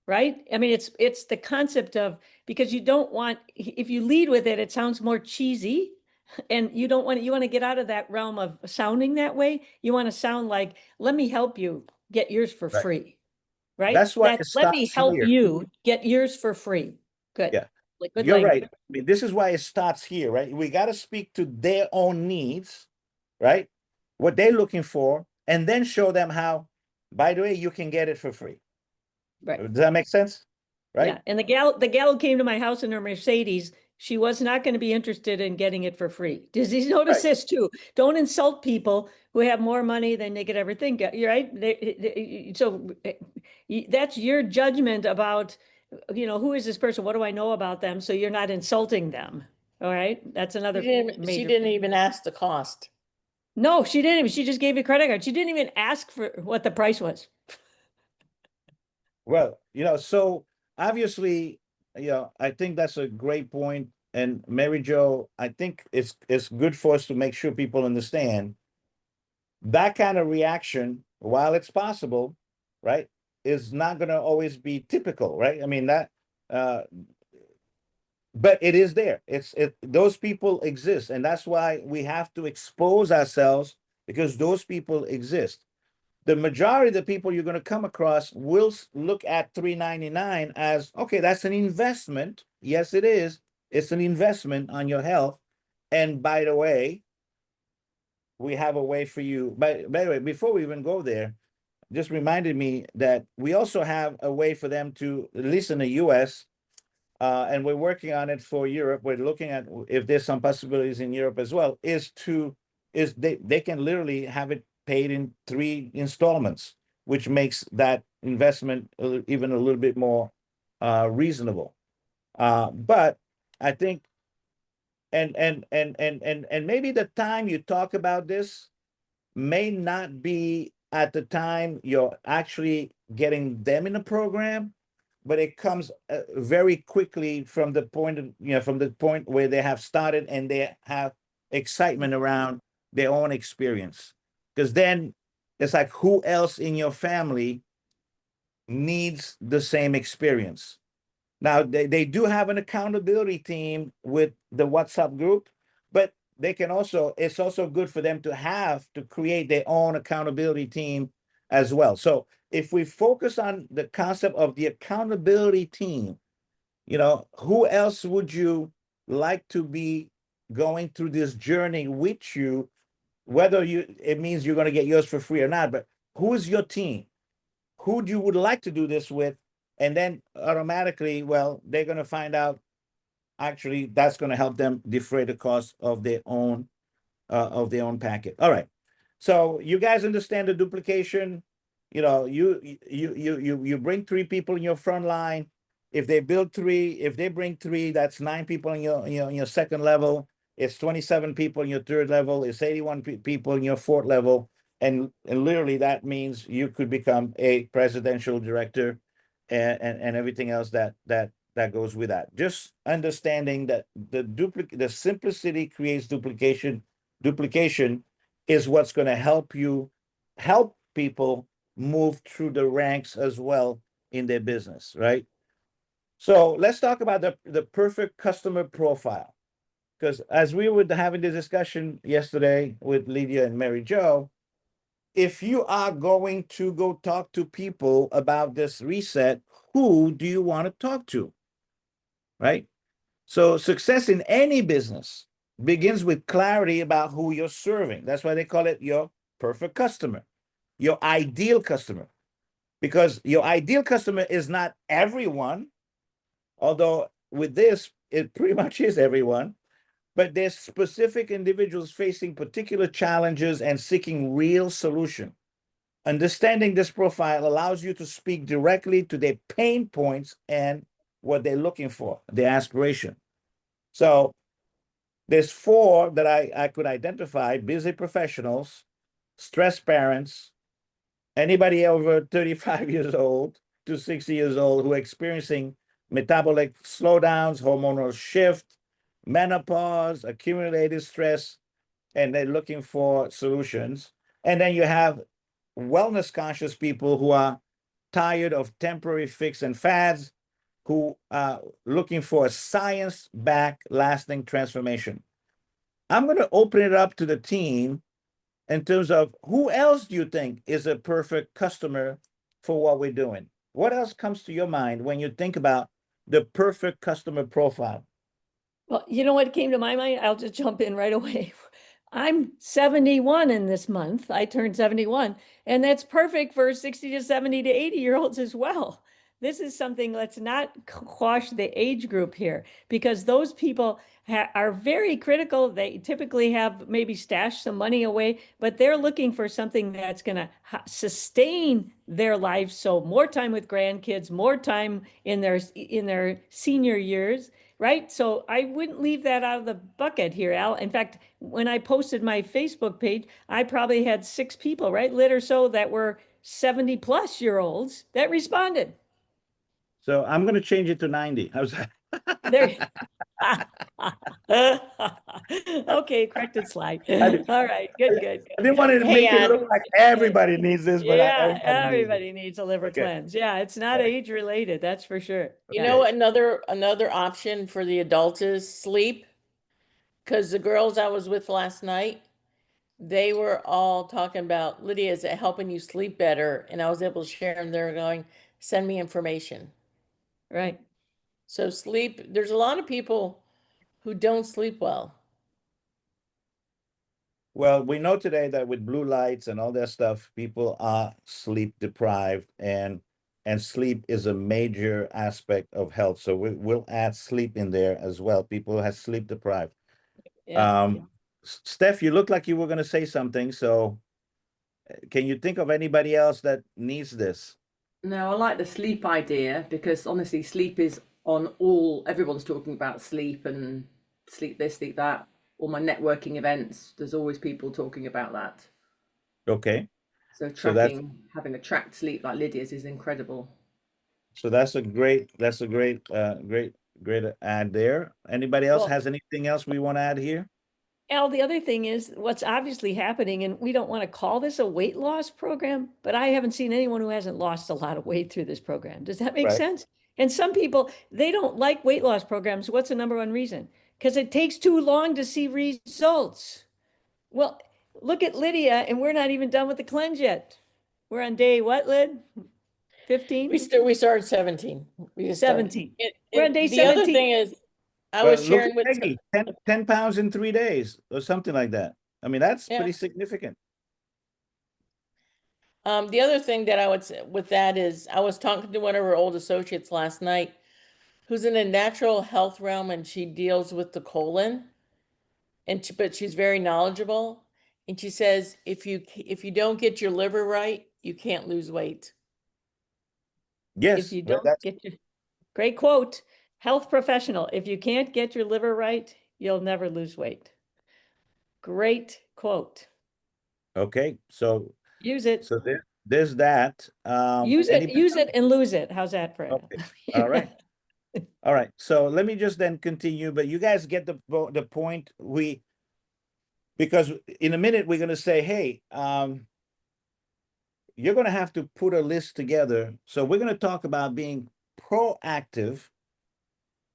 Right? I mean, it's the concept of, because you don't want, if you lead with it, it sounds more cheesy. And you want to get out of that realm of sounding that way. You want to sound like, let me help you get yours for Right. free. Right? That's why it Let me starts help here. you get yours for free. Good. Yeah. Good You're language. right. I mean, this is why it starts here, right? We got to speak to their own needs, right? What they're looking for, and then show them how, by the way, you can get it for free. Right. Does that make sense? Right? Yeah. And the gal who came to my house in her Mercedes, she was not going to be interested in getting it for free. Does he notice this too? Don't insult people who have more money than they could ever think. You're right. So that's your judgment about, who is this person? What do I know about them? So you're not insulting them. All right. That's another. She didn't even ask the cost. No, she didn't even. She just gave you a credit card. She didn't even ask for what the price was. Well, so obviously, I think that's a great point. And Mary Jo, I think it's good for us to make sure people understand that kind of reaction, while it's possible, right, is not going to always be typical, right? I mean, but it is there. Those people exist, and that's why we have to expose ourselves, because those people exist. The majority of the people you're going to come across will look at $3.99 as, okay, that's an investment. Yes, it is. It's an investment on your health. And by the way, we have a way for you. By the way, before we even go there, just reminded me that we also have a way for them to, at least in the US, and we're working on it for Europe. We're looking at if there's some possibilities in Europe as well, is they can literally have it paid in 3 installments. which makes that investment even a little bit more reasonable. But I think, and maybe the time you talk about this may not be at the time you're actually getting them in the program, but it comes very quickly from the point of, from the point where they have started and they have excitement around their own experience. Because then it's like, who else in your family needs the same experience? Now, they do have an accountability team with the WhatsApp group, but they can also, it's also good for them to have to create their own accountability team as well. So if we focus on the concept of the accountability team, who else would you like to be going through this journey with you, whether it means you're going to get yours for free or not, but who is your team? Who you would like to do this with? And then automatically, well, they're going to find out, actually, that's going to help them defray the cost of their own packet. All right. So you guys understand the duplication. You bring 3 people in your front line. If they bring 3, that's 9 people in your second level. It's 27 people in your third level. It's 81 people in your fourth level. And literally that means you could become a presidential director and everything else that goes with that. Just understanding that the simplicity creates duplication. Duplication is what's going to help people move through the ranks as well in their business, right? So let's talk about the perfect customer profile. Because as we were having the discussion yesterday with Lydia and Mary Jo, if you are going to go talk to people about this reset, who do you want to talk to? Right? So success in any business begins with clarity about who you're serving. That's why they call it your perfect customer, your ideal customer, because your ideal customer is not everyone, although with this, it pretty much is everyone, but there's specific individuals facing particular challenges and seeking real solution. Understanding this profile allows you to speak directly to their pain points and what they're looking for, their aspiration. So there's 4 that I could identify: busy professionals, stressed parents, anybody over 35 years old to 60 years old who are experiencing metabolic slowdowns, hormonal shift, menopause, accumulated stress, and they're looking for solutions. And then you have wellness conscious people who are tired of temporary fix and fads, who are looking for a science-backed lasting transformation. I'm going to open it up to the team in terms of who else do you think is a perfect customer for what we're doing? What else comes to your mind when you think about the perfect customer profile? Well, you know what came to my mind? I'll just jump in right away. I'm 71 in this month. I turned 71, and that's perfect for 60 to 70 to 80-year-olds as well. This is something, let's not quash the age group here, because those people are very critical. They typically have maybe stashed some money away, but they're looking for something that's going to sustain their life. So more time with grandkids, more time in their senior years, right? So I wouldn't leave that out of the bucket here, Al. In fact, when I posted my Facebook page, I probably had 6 people, right, lit or so, that were 70-plus-year-olds that responded. So I'm going to change it to 90. How's that? There. Okay, corrected slide. All right, good. I didn't want to Hey, make it Ed. look like everybody needs this, but Yeah, everybody needs a liver Okay. cleanse. Yeah, it's not age related, that's for sure. You Yeah. know, another option for the adults is sleep. Because the girls I was with last night, they were all talking about, Lydia, is it helping you sleep better? And I was able to share, and they're going, send me information. Right. So sleep, there's a lot of people who don't sleep well. Well, we know today that with blue lights and all that stuff, people are sleep deprived, and sleep is a major aspect of health. So we'll add sleep in there as well. People who have sleep deprived. Yeah. Steph, you look like you were going to say something. So Can you think of anybody else that needs this? No, I like the sleep idea because honestly, sleep is on all, everyone's talking about sleep and sleep this, sleep that. All my networking events, there's always people talking about that. Okay. So So that's having a tracked sleep like Lydia's is incredible. that's a great ad there. Anybody else Well, has anything else we want to add here? Al, the other thing is what's obviously happening, and we don't want to call this a weight loss program, but I haven't seen anyone who hasn't lost a lot of weight through this program. Does that make Right. sense? And some people, they don't like weight loss programs. What's the number one reason? Because it takes too long to see results. Well, look at Lydia, and we're not even done with the cleanse yet. We're on day what, Lyd? 15? We started 17. We just started. 17. And- We're on and day the other 17. thing is, I was Look sharing at with Peggy, 10 pounds in 3 days or something like that. I mean, that's Yeah. pretty significant. The other thing that I would say with that is I was talking to one of her old associates last night who's in a natural health realm and she deals with the colon but she's very knowledgeable and she says if you don't get your liver right, you can't lose weight. If Yes, you well, don't that's get your, great quote, health professional, if you can't get your liver right, you'll never lose weight. Great quote. okay. So Use it. there's that. Use it, Anybody? use it and lose it. How's that for Okay. All right. All right. So let me just then continue, but you guys get the point. Because in a minute we're going to say, hey, you're going to have to put a list together. So we're going to talk about being proactive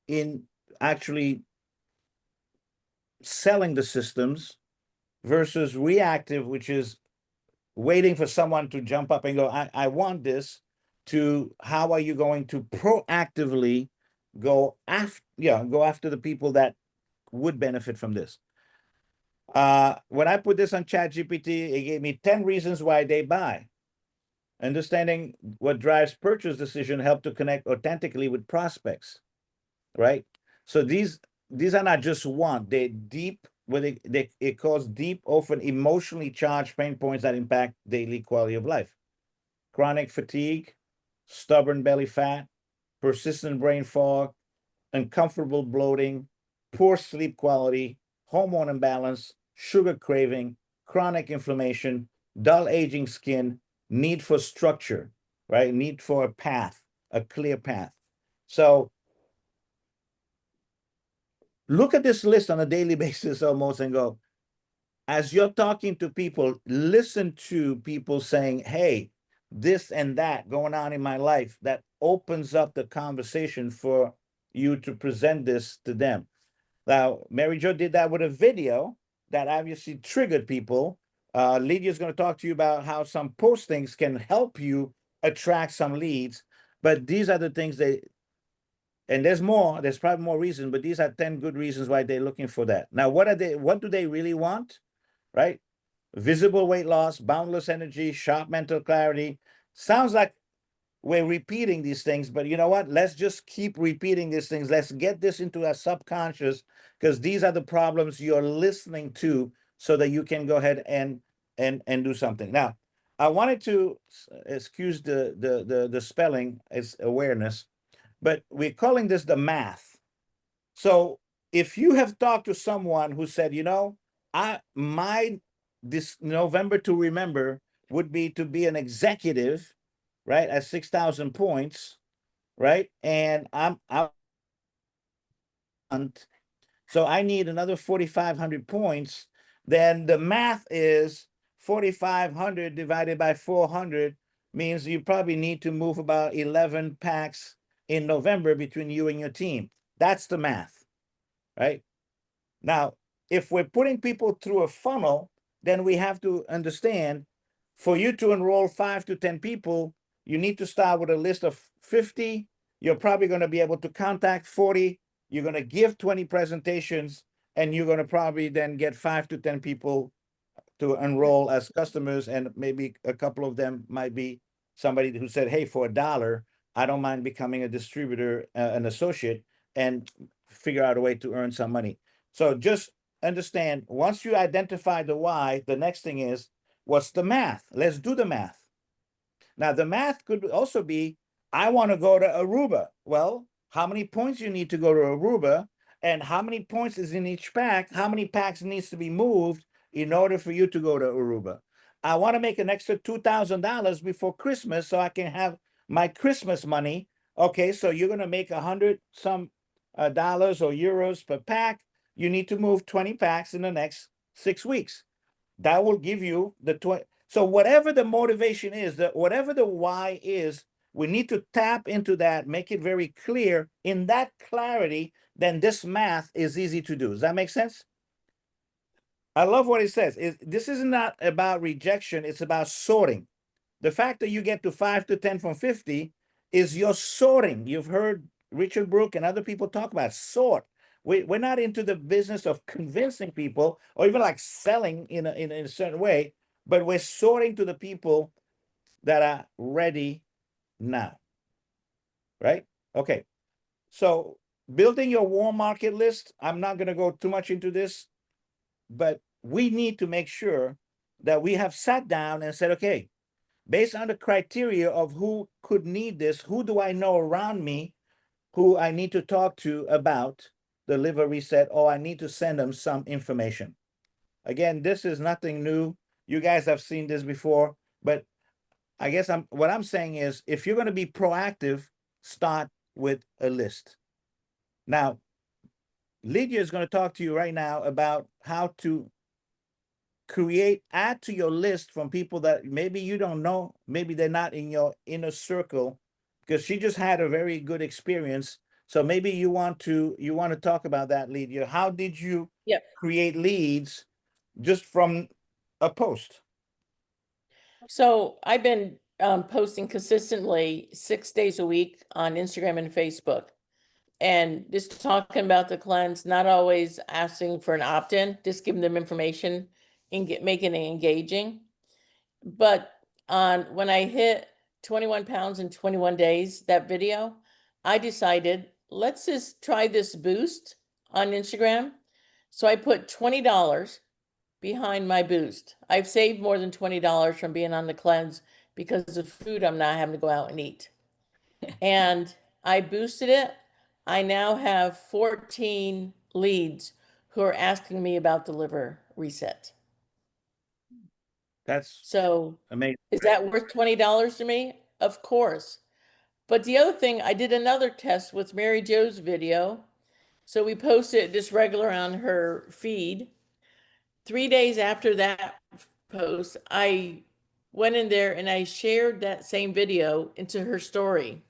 in actually selling the systems versus reactive, which is waiting for someone to jump up and go, I want this, to how are you going to proactively go after the people that would benefit from this. When I put this on ChatGPT, it gave me 10 reasons why they buy. Understanding what drives purchase decision help to connect authentically with prospects, right? So these are not just want, they're deep, it calls deep, often emotionally charged pain points that impact daily quality of life. Chronic fatigue, stubborn belly fat, persistent brain fog, uncomfortable bloating, poor sleep quality, hormone imbalance, sugar craving, chronic inflammation, dull aging skin, need for structure, right? Need for a path, a clear path. So look at this list on a daily basis almost and go, as you're talking to people, listen to people saying, hey, this and that going on in my life, that opens up the conversation for you to present this to them. Now, Mary Jo did that with a video that obviously triggered people. Lydia's going to talk to you about how some postings can help you attract some leads. But these are the things and there's more, there's probably more reasons, but these are 10 good reasons why they're looking for that. Now, what do they really want? Right? Visible weight loss, boundless energy, sharp mental clarity. Sounds like we're repeating these things, but you know what? Let's just keep repeating these things. Let's get this into our subconscious, because these are the problems you're listening to, so that you can go ahead and do something. Now, I wanted to excuse the spelling as awareness, but we're calling this the math. So if you have talked to someone who said, this November to remember would be to be an executive, right, at 6,000 points, right? And so I need another 4,500 points. Then the math is 4,500 divided by 400 means you probably need to move about 11 packs in November between you and your team. That's the math, right? Now, if we're putting people through a funnel, then we have to understand, for you to enroll 5 to 10 people, you need to start with a list of 50. You're probably going to be able to contact 40. You're going to give 20 presentations, and you're going to probably then get 5 to 10 people to enroll as customers, and maybe a couple of them might be somebody who said, hey, for $1, I don't mind becoming a distributor, an associate, and figure out a way to earn some money. So just understand, once you identify the why, the next thing is what's the math? Let's do the math. Now, the math could also be, I want to go to Aruba. Well, how many points you need to go to Aruba, and how many points is in each pack? How many packs needs to be moved in order for you to go to Aruba? I want to make an extra $2,000 before Christmas so I can have my Christmas money. Okay, so you're going to make 100 some dollars or euros per pack. You need to move 20 packs in the next 6 weeks. That will give you the 20. So whatever the motivation is, whatever the why is, we need to tap into that, make it very clear. In that clarity, then this math is easy to do. Does that make sense? I love what it says. This is not about rejection, it's about sorting. The fact that you get to 5 to 10 from 50 is your sorting. You've heard Richard Brook and other people talk about sort. We're not into the business of convincing people or even like selling in a certain way, but we're sorting to the people that are ready now. Right? Okay. So building your warm market list, I'm not going to go too much into this, but we need to make sure that we have sat down and said, okay, based on the criteria of who could need this, who do I know around me who I need to talk to about the liver reset, or I need to send them some information. Again, this is nothing new. You guys have seen this before, but I guess what I'm saying is, if you're going to be proactive, start with a list. Now, Lydia is going to talk to you right now about how to add to your list from people that maybe you don't know, maybe they're not in your inner circle, because she just had a very good experience. So maybe you want to talk about that, Lydia. How did you create leads just from a post? So I've been posting consistently 6 days a week on Instagram and Facebook, and just talking about the cleanse, not always asking for an opt-in, just giving them information and making it engaging. But when I hit 21 pounds in 21 days, that video, I decided, let's just try this boost on Instagram. So I put $20 behind my boost. I've saved more than $20 from being on the cleanse because of food I'm not having to go out and eat. And I boosted it. I now have 14 leads who are asking me about the liver reset. That's So amazing. is that worth $20 to me? Of course. But the other thing, I did another test with Mary Jo's video. So we posted it just regular on her feed. 3 days after that post, I went in there and I shared that same video into her story.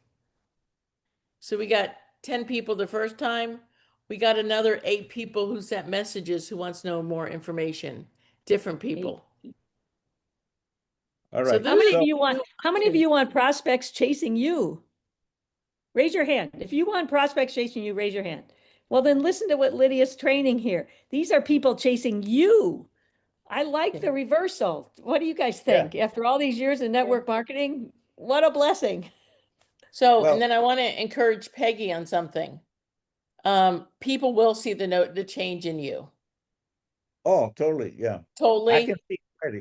So we got 10 people the first time. We got another 8 people who sent messages who wants to know more information, different people. All So right. How many this of you want, how many of you want prospects chasing you? Raise your hand. If you want prospects chasing you, raise your hand. Well, then listen to what Lydia's training here. These are people chasing you. I like the reversal. What do you guys think? After all these years in network marketing, what a blessing. So, Well, and then I want to encourage Peggy on something. People will see the change in you. oh, totally. Yeah. I Totally. can see already.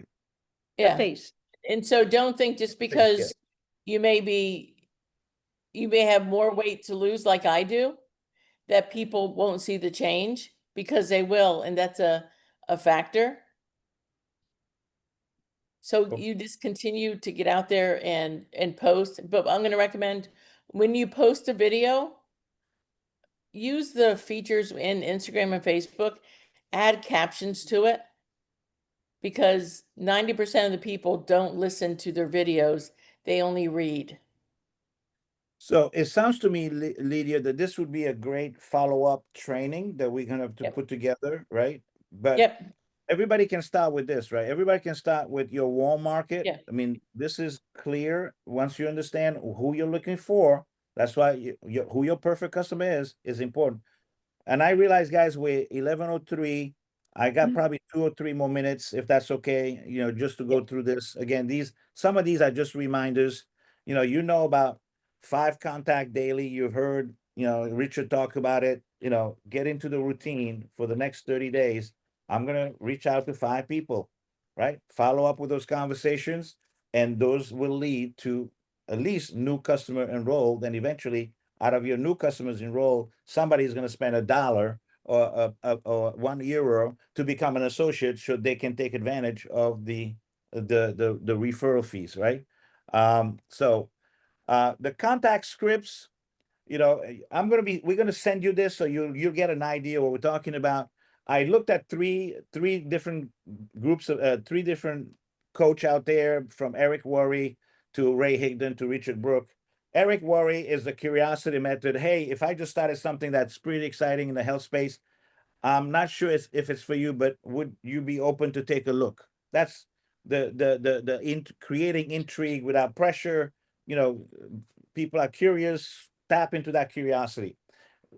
The Yeah. face. And so don't think just because you may have more weight to lose like I do, that people won't see the change, because they will, and that's a factor. So you just continue to get out there and post. But I'm going to recommend, when you post a video, use the features in Instagram and Facebook, add captions to it, because 90% of the people don't listen to their videos, they only read. So it sounds to me, Lydia, that this would be a great follow-up training that we're gonna have to put together, right? But everybody can start with this, right? Everybody can start with your warm market. Yeah. I mean, this is clear. Once you understand who you're looking for, that's why who your perfect customer is important. And I realize, guys, we're 11:03. I got probably 2 or 3 more minutes, if that's okay, just to go through this. Again, some of these are just reminders. You know about 5 contact daily. You've heard, Richard talk about it. Get into the routine for the next 30 days. I'm gonna reach out to 5 people. right? Follow up with those conversations, and those will lead to at least new customer enrolled, and eventually out of your new customers enrolled, somebody is going to spend $1 or €1 to become an associate, so they can take advantage of the referral fees, right? So the contact scripts, we're gonna send you this so you'll get an idea what we're talking about. I looked at three different groups of three different coach out there, from Eric Worre to Ray Higdon to Richard Brook. Eric Worre is the curiosity method. Hey, if I just started something that's pretty exciting in the health space, I'm not sure if it's for you, but would you be open to take a look? That's creating intrigue without pressure. People are curious, tap into that curiosity.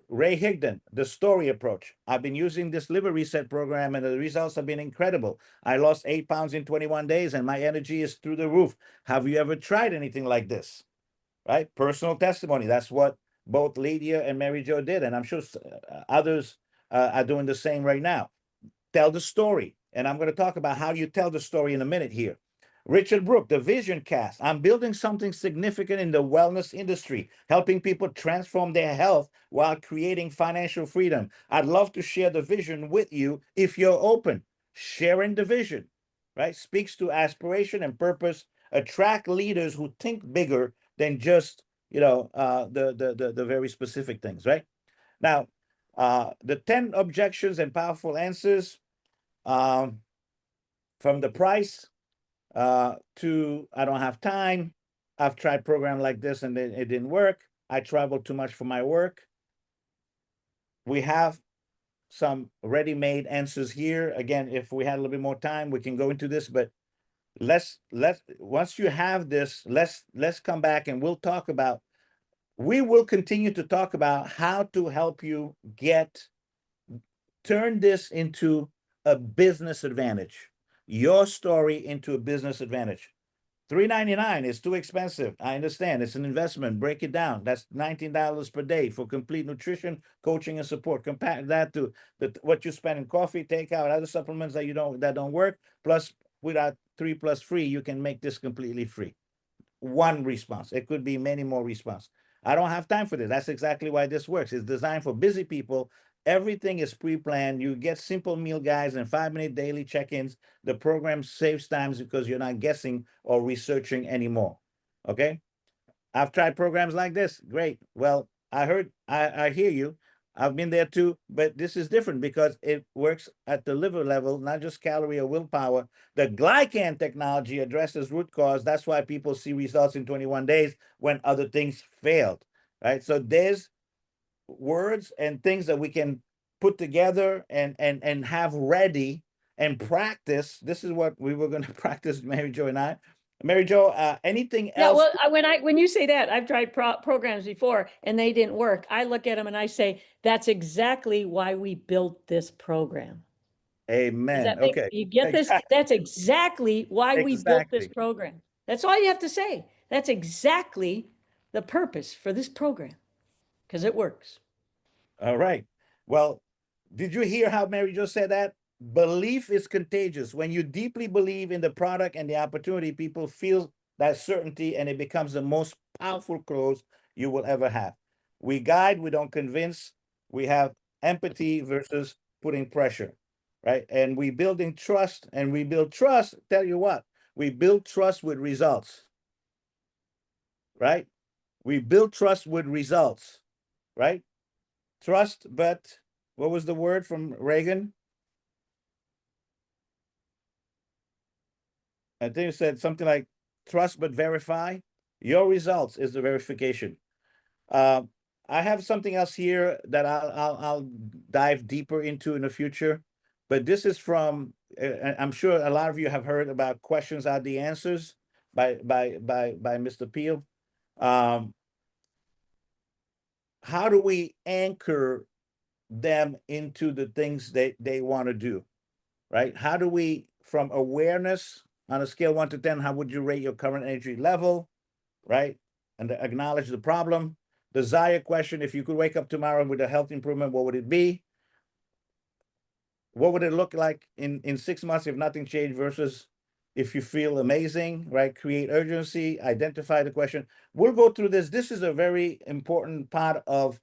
Ray Higdon, the story approach. I've been using this liver reset program and the results have been incredible. I lost 8 pounds in 21 days and my energy is through the roof. Have you ever tried anything like this? Right? Personal testimony. That's what both Lydia and Mary Jo did. And I'm sure others are doing the same right now. Tell the story. And I'm going to talk about how you tell the story in a minute here. Richard Brook, the Vision Cast. I'm building something significant in the wellness industry, helping people transform their health while creating financial freedom. I'd love to share the vision with you if you're open. Sharing the vision, right? Speaks to aspiration and purpose. Attract leaders who think bigger than just the very specific things, right? Now, the 10 objections and powerful answers, from the price to I don't have time. I've tried program like this and it didn't work. I travel too much for my work. We have some ready-made answers here. Again, if we had a little bit more time, we can go into this, but let's once you have this, let's come back and we will continue to talk about how to help you turn this into a business advantage, your story into a business advantage. $3.99 is too expensive. I understand. It's an investment. Break it down. That's $19 per day for complete nutrition, coaching, and support. Compare that to what you spend in coffee, takeout, other supplements that don't work. Plus, without 3 plus free, you can make this completely free. One response. It could be many more responses. I don't have time for this. That's exactly why this works. It's designed for busy people. Everything is pre-planned. You get simple meal guides and 5-minute daily check-ins. The program saves times because you're not guessing or researching anymore. Okay? I've tried programs like this. Great. Well, I hear you. I've been there too, but this is different because it works at the liver level, not just calorie or willpower. The glycan technology addresses root cause. That's why people see results in 21 days when other things failed, right? So there's words and things that we can put together and have ready and practice. This is what we were going to practice, Mary Jo and I. Mary Jo, anything Yeah, else? well, when you say that, I've tried programs before and they didn't work. I look at them and I say, that's exactly why we built this program. Does Amen. that make, Okay. you get this? Exactly. That's exactly why we built this Exactly. program. That's all you have to say. That's exactly the purpose for this program, because it works. All right. Well, did you hear how Mary Jo said that? Belief is contagious. When you deeply believe in the product and the opportunity, people feel that certainty and it becomes the most powerful close you will ever have. We guide, we don't convince. We have empathy versus putting pressure, right? And we building trust, and we build trust. Tell you what, we build trust with results, right? We build trust with results, right? Trust, but what was the word from Reagan? I think it said something like trust but verify. Your results is the verification. Uh, I have something else here that I'll dive deeper into in the future, but this is from. I'm sure a lot of you have heard about questions are the answers by Mr. Peel. Um, how do we anchor them into the things they want to do, right? How do we, from awareness on a scale 1 to 10, how would you rate your current energy level, right? And acknowledge the problem. Desire question, if you could wake up tomorrow with a health improvement, what would it be? what would it look like in 6 months if nothing changed versus if you feel amazing, right? Create urgency, identify the question. We'll go through this. This is a very important part of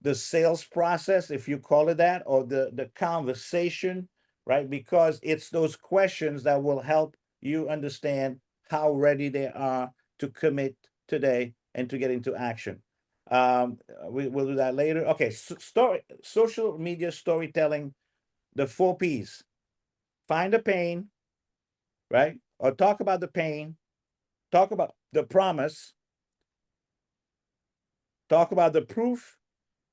the sales process, if you call it that, or the conversation, right? Because it's those questions that will help you understand how ready they are to commit today and to get into action. We'll do that later. Okay, social media storytelling, the 4 Ps. Find the pain, right? Or talk about the pain, talk about the promise, talk about the proof,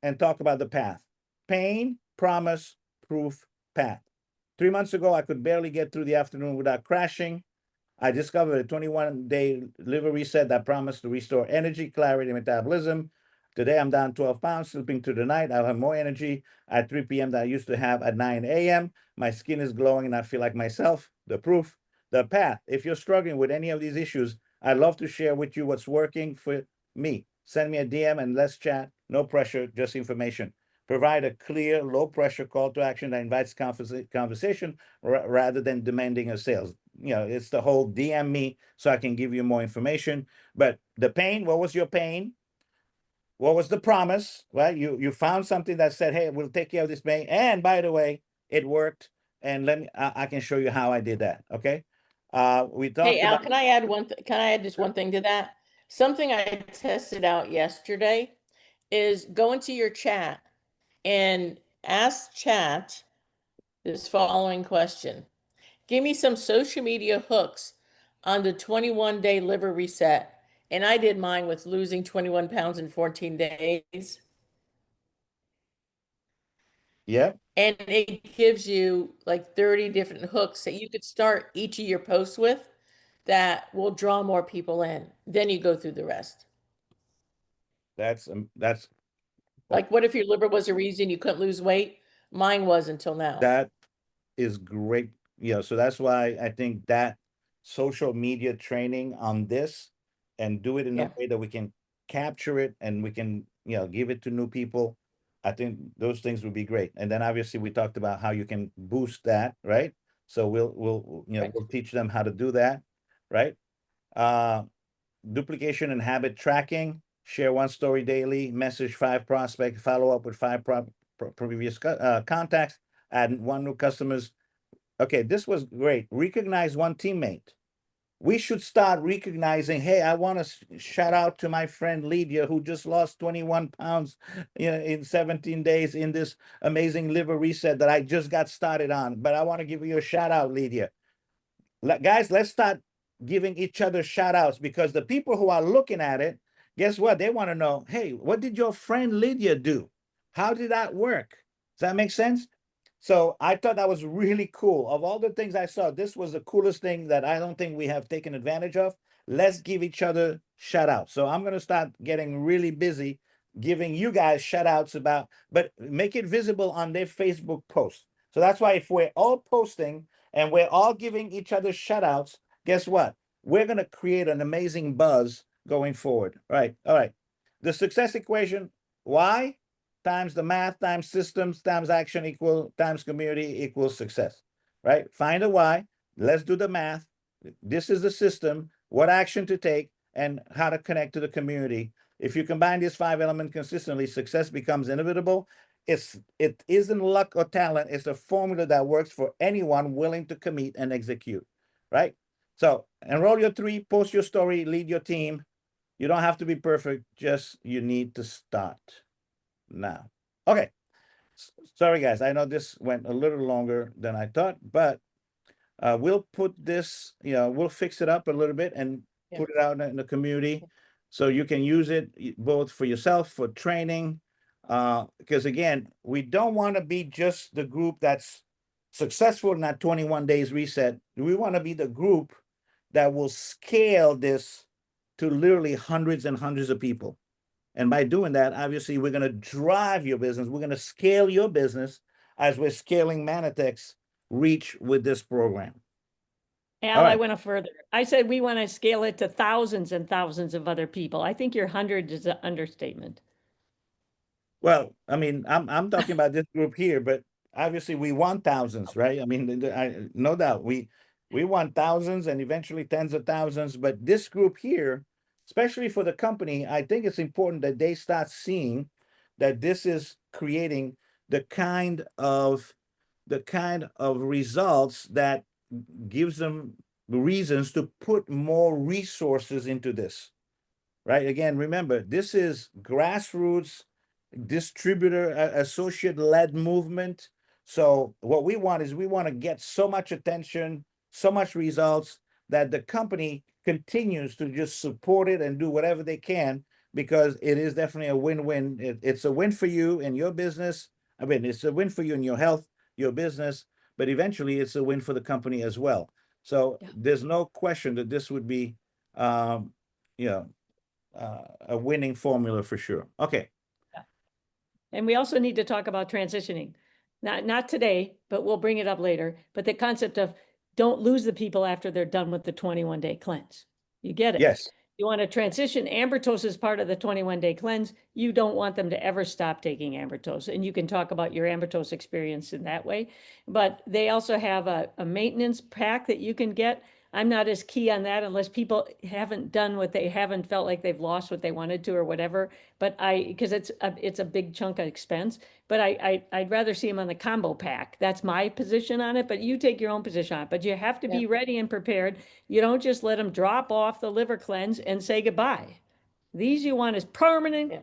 and talk about the path. Pain, promise, proof, path. 3 months ago, I could barely get through the afternoon without crashing. I discovered a 21-day liver reset that promised to restore energy, clarity, and metabolism. Today, I'm down 12 pounds, sleeping through the night. I'll have more energy at 3 p.m. than I used to have at 9 a.m. My skin is glowing and I feel like myself. The proof, the path. If you're struggling with any of these issues, I'd love to share with you what's working for me. Send me a DM and let's chat. No pressure, just information. Provide a clear, low-pressure call to action that invites conversation rather than demanding a sales. It's the whole DM me so I can give you more information. But the pain, what was your pain? What was the promise? Right? You found something that said, hey, we'll take care of this pain. And by the way, it worked. And I can show you how I did that. Okay. We talked Hey, Al, about. can I add can I add just one thing to that? Something I tested out yesterday is go into your chat and ask chat this following question. Give me some social media hooks on the 21-day liver reset. And I did mine with losing 21 pounds in 14 days. Yeah. And it gives you like 30 different hooks that you could start each of your posts with that will draw more people in. Then you go through the rest. That's Like, what if your liver was a reason you couldn't lose weight? Mine was until now. that is great. So that's why I think that social media training on this and do it in a Yeah. way that we can capture it and we can, give it to new people. I think those things would be great. And then obviously we talked about how you can boost that, right? So Right. we'll teach them how to do that, right? Duplication and habit tracking, share one story daily, message 5 prospects, follow up with 5 previous contacts, add 1 new customers. Okay, this was great. Recognize 1 teammate. We should start recognizing, hey, I want to shout out to my friend Lydia, who just lost 21 pounds in 17 days in this amazing liver reset that I just got started on. But I want to give you a shout out, Lydia. Guys, let's start giving each other shout outs because the people who are looking at it, guess what? They want to know, hey, what did your friend Lydia do? How did that work? Does that make sense? So I thought that was really cool. Of all the things I saw, this was the coolest thing that I don't think we have taken advantage of. Let's give each other shout outs. So I'm going to start getting really busy giving you guys shout outs but make it visible on their Facebook posts. So that's why if we're all posting and we're all giving each other shout outs, guess what? We're going to create an amazing buzz going forward. All right. The success equation, why? Times the math times systems times action times community equals success, right? Find a why. Let's do the math. This is the system, what action to take, and how to connect to the community. If you combine these 5 elements consistently, success becomes inevitable. It isn't luck or talent. It's a formula that works for anyone willing to commit and execute, right? So enroll your 3, post your story, lead your team. You don't have to be perfect. Just you need to start now. Okay. Sorry, guys. I know this went a little longer than I thought, but we'll put this, we'll fix it up a little bit and put it out in the community so you can use it both for yourself, for training. Because again, we don't want to be just the group that's successful in that 21 days reset. We want to be the group that will scale this to literally hundreds and hundreds of people. And by doing that, obviously, we're going to drive your business. We're going to scale your business as we're scaling Manatech's reach with this program. Al, I went further. I said we want to scale it to thousands and thousands of other people. I think your 100 is an understatement. Well, I mean, I'm talking about this group here, but obviously we want thousands, right? I mean, no doubt we want thousands and eventually tens of thousands. But this group here, especially for the company, I think it's important that they start seeing that this is creating the kind of results that gives them reasons to put more resources into this, right? Again, remember, this is grassroots distributor associate led movement. So what we want is we want to get so much attention, so much results that the company continues to just support it and do whatever they can, because it is definitely a win-win. It's a win for you and your business. I mean, it's a win for you and your health, your business, but eventually it's a win for the company as well. So Yeah. there's no question that this would be, you know, a winning formula for sure. Okay. And we also need to talk about transitioning. Not today, but we'll bring it up later. But the concept of don't lose the people after they're done with the 21-day cleanse. You get it? Yes. You want to transition. Ambertose is part of the 21-day cleanse. You don't want them to ever stop taking Ambertose. And you can talk about your Ambertose experience in that way. But they also have a maintenance pack that you can get. I'm not as key on that unless people haven't done what they haven't felt like they've lost what they wanted to or whatever. But because it's a big chunk of expense. But I'd rather see them on the combo pack. That's my position on it. But you take your own position on it. But you have to be ready and prepared. You don't just let them drop off the liver cleanse and say goodbye. These you want as permanent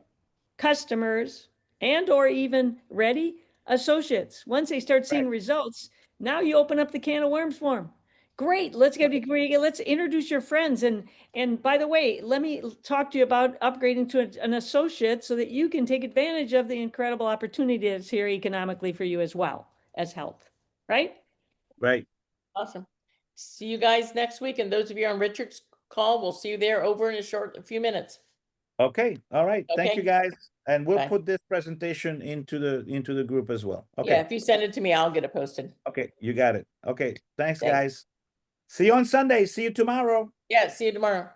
customers and or even ready associates. Once they start seeing results, now you open up the can of worms for them. Great, let's introduce your friends. And by the way, let me talk to you about upgrading to an associate so that you can take advantage of the incredible opportunity that's here economically for you as well as health, right? Right. Awesome. See you guys next week. And those of you on Richard's call, we'll see you there over in a few minutes. Okay. All right. Thank you, Okay. guys. And we'll Bye. put this presentation into the group as well. Yeah, Okay. if you send it to me, I'll get it posted. Okay. You got it. Okay. Thanks, Thanks. guys. See you on Sunday. See you tomorrow. Yeah, see you tomorrow.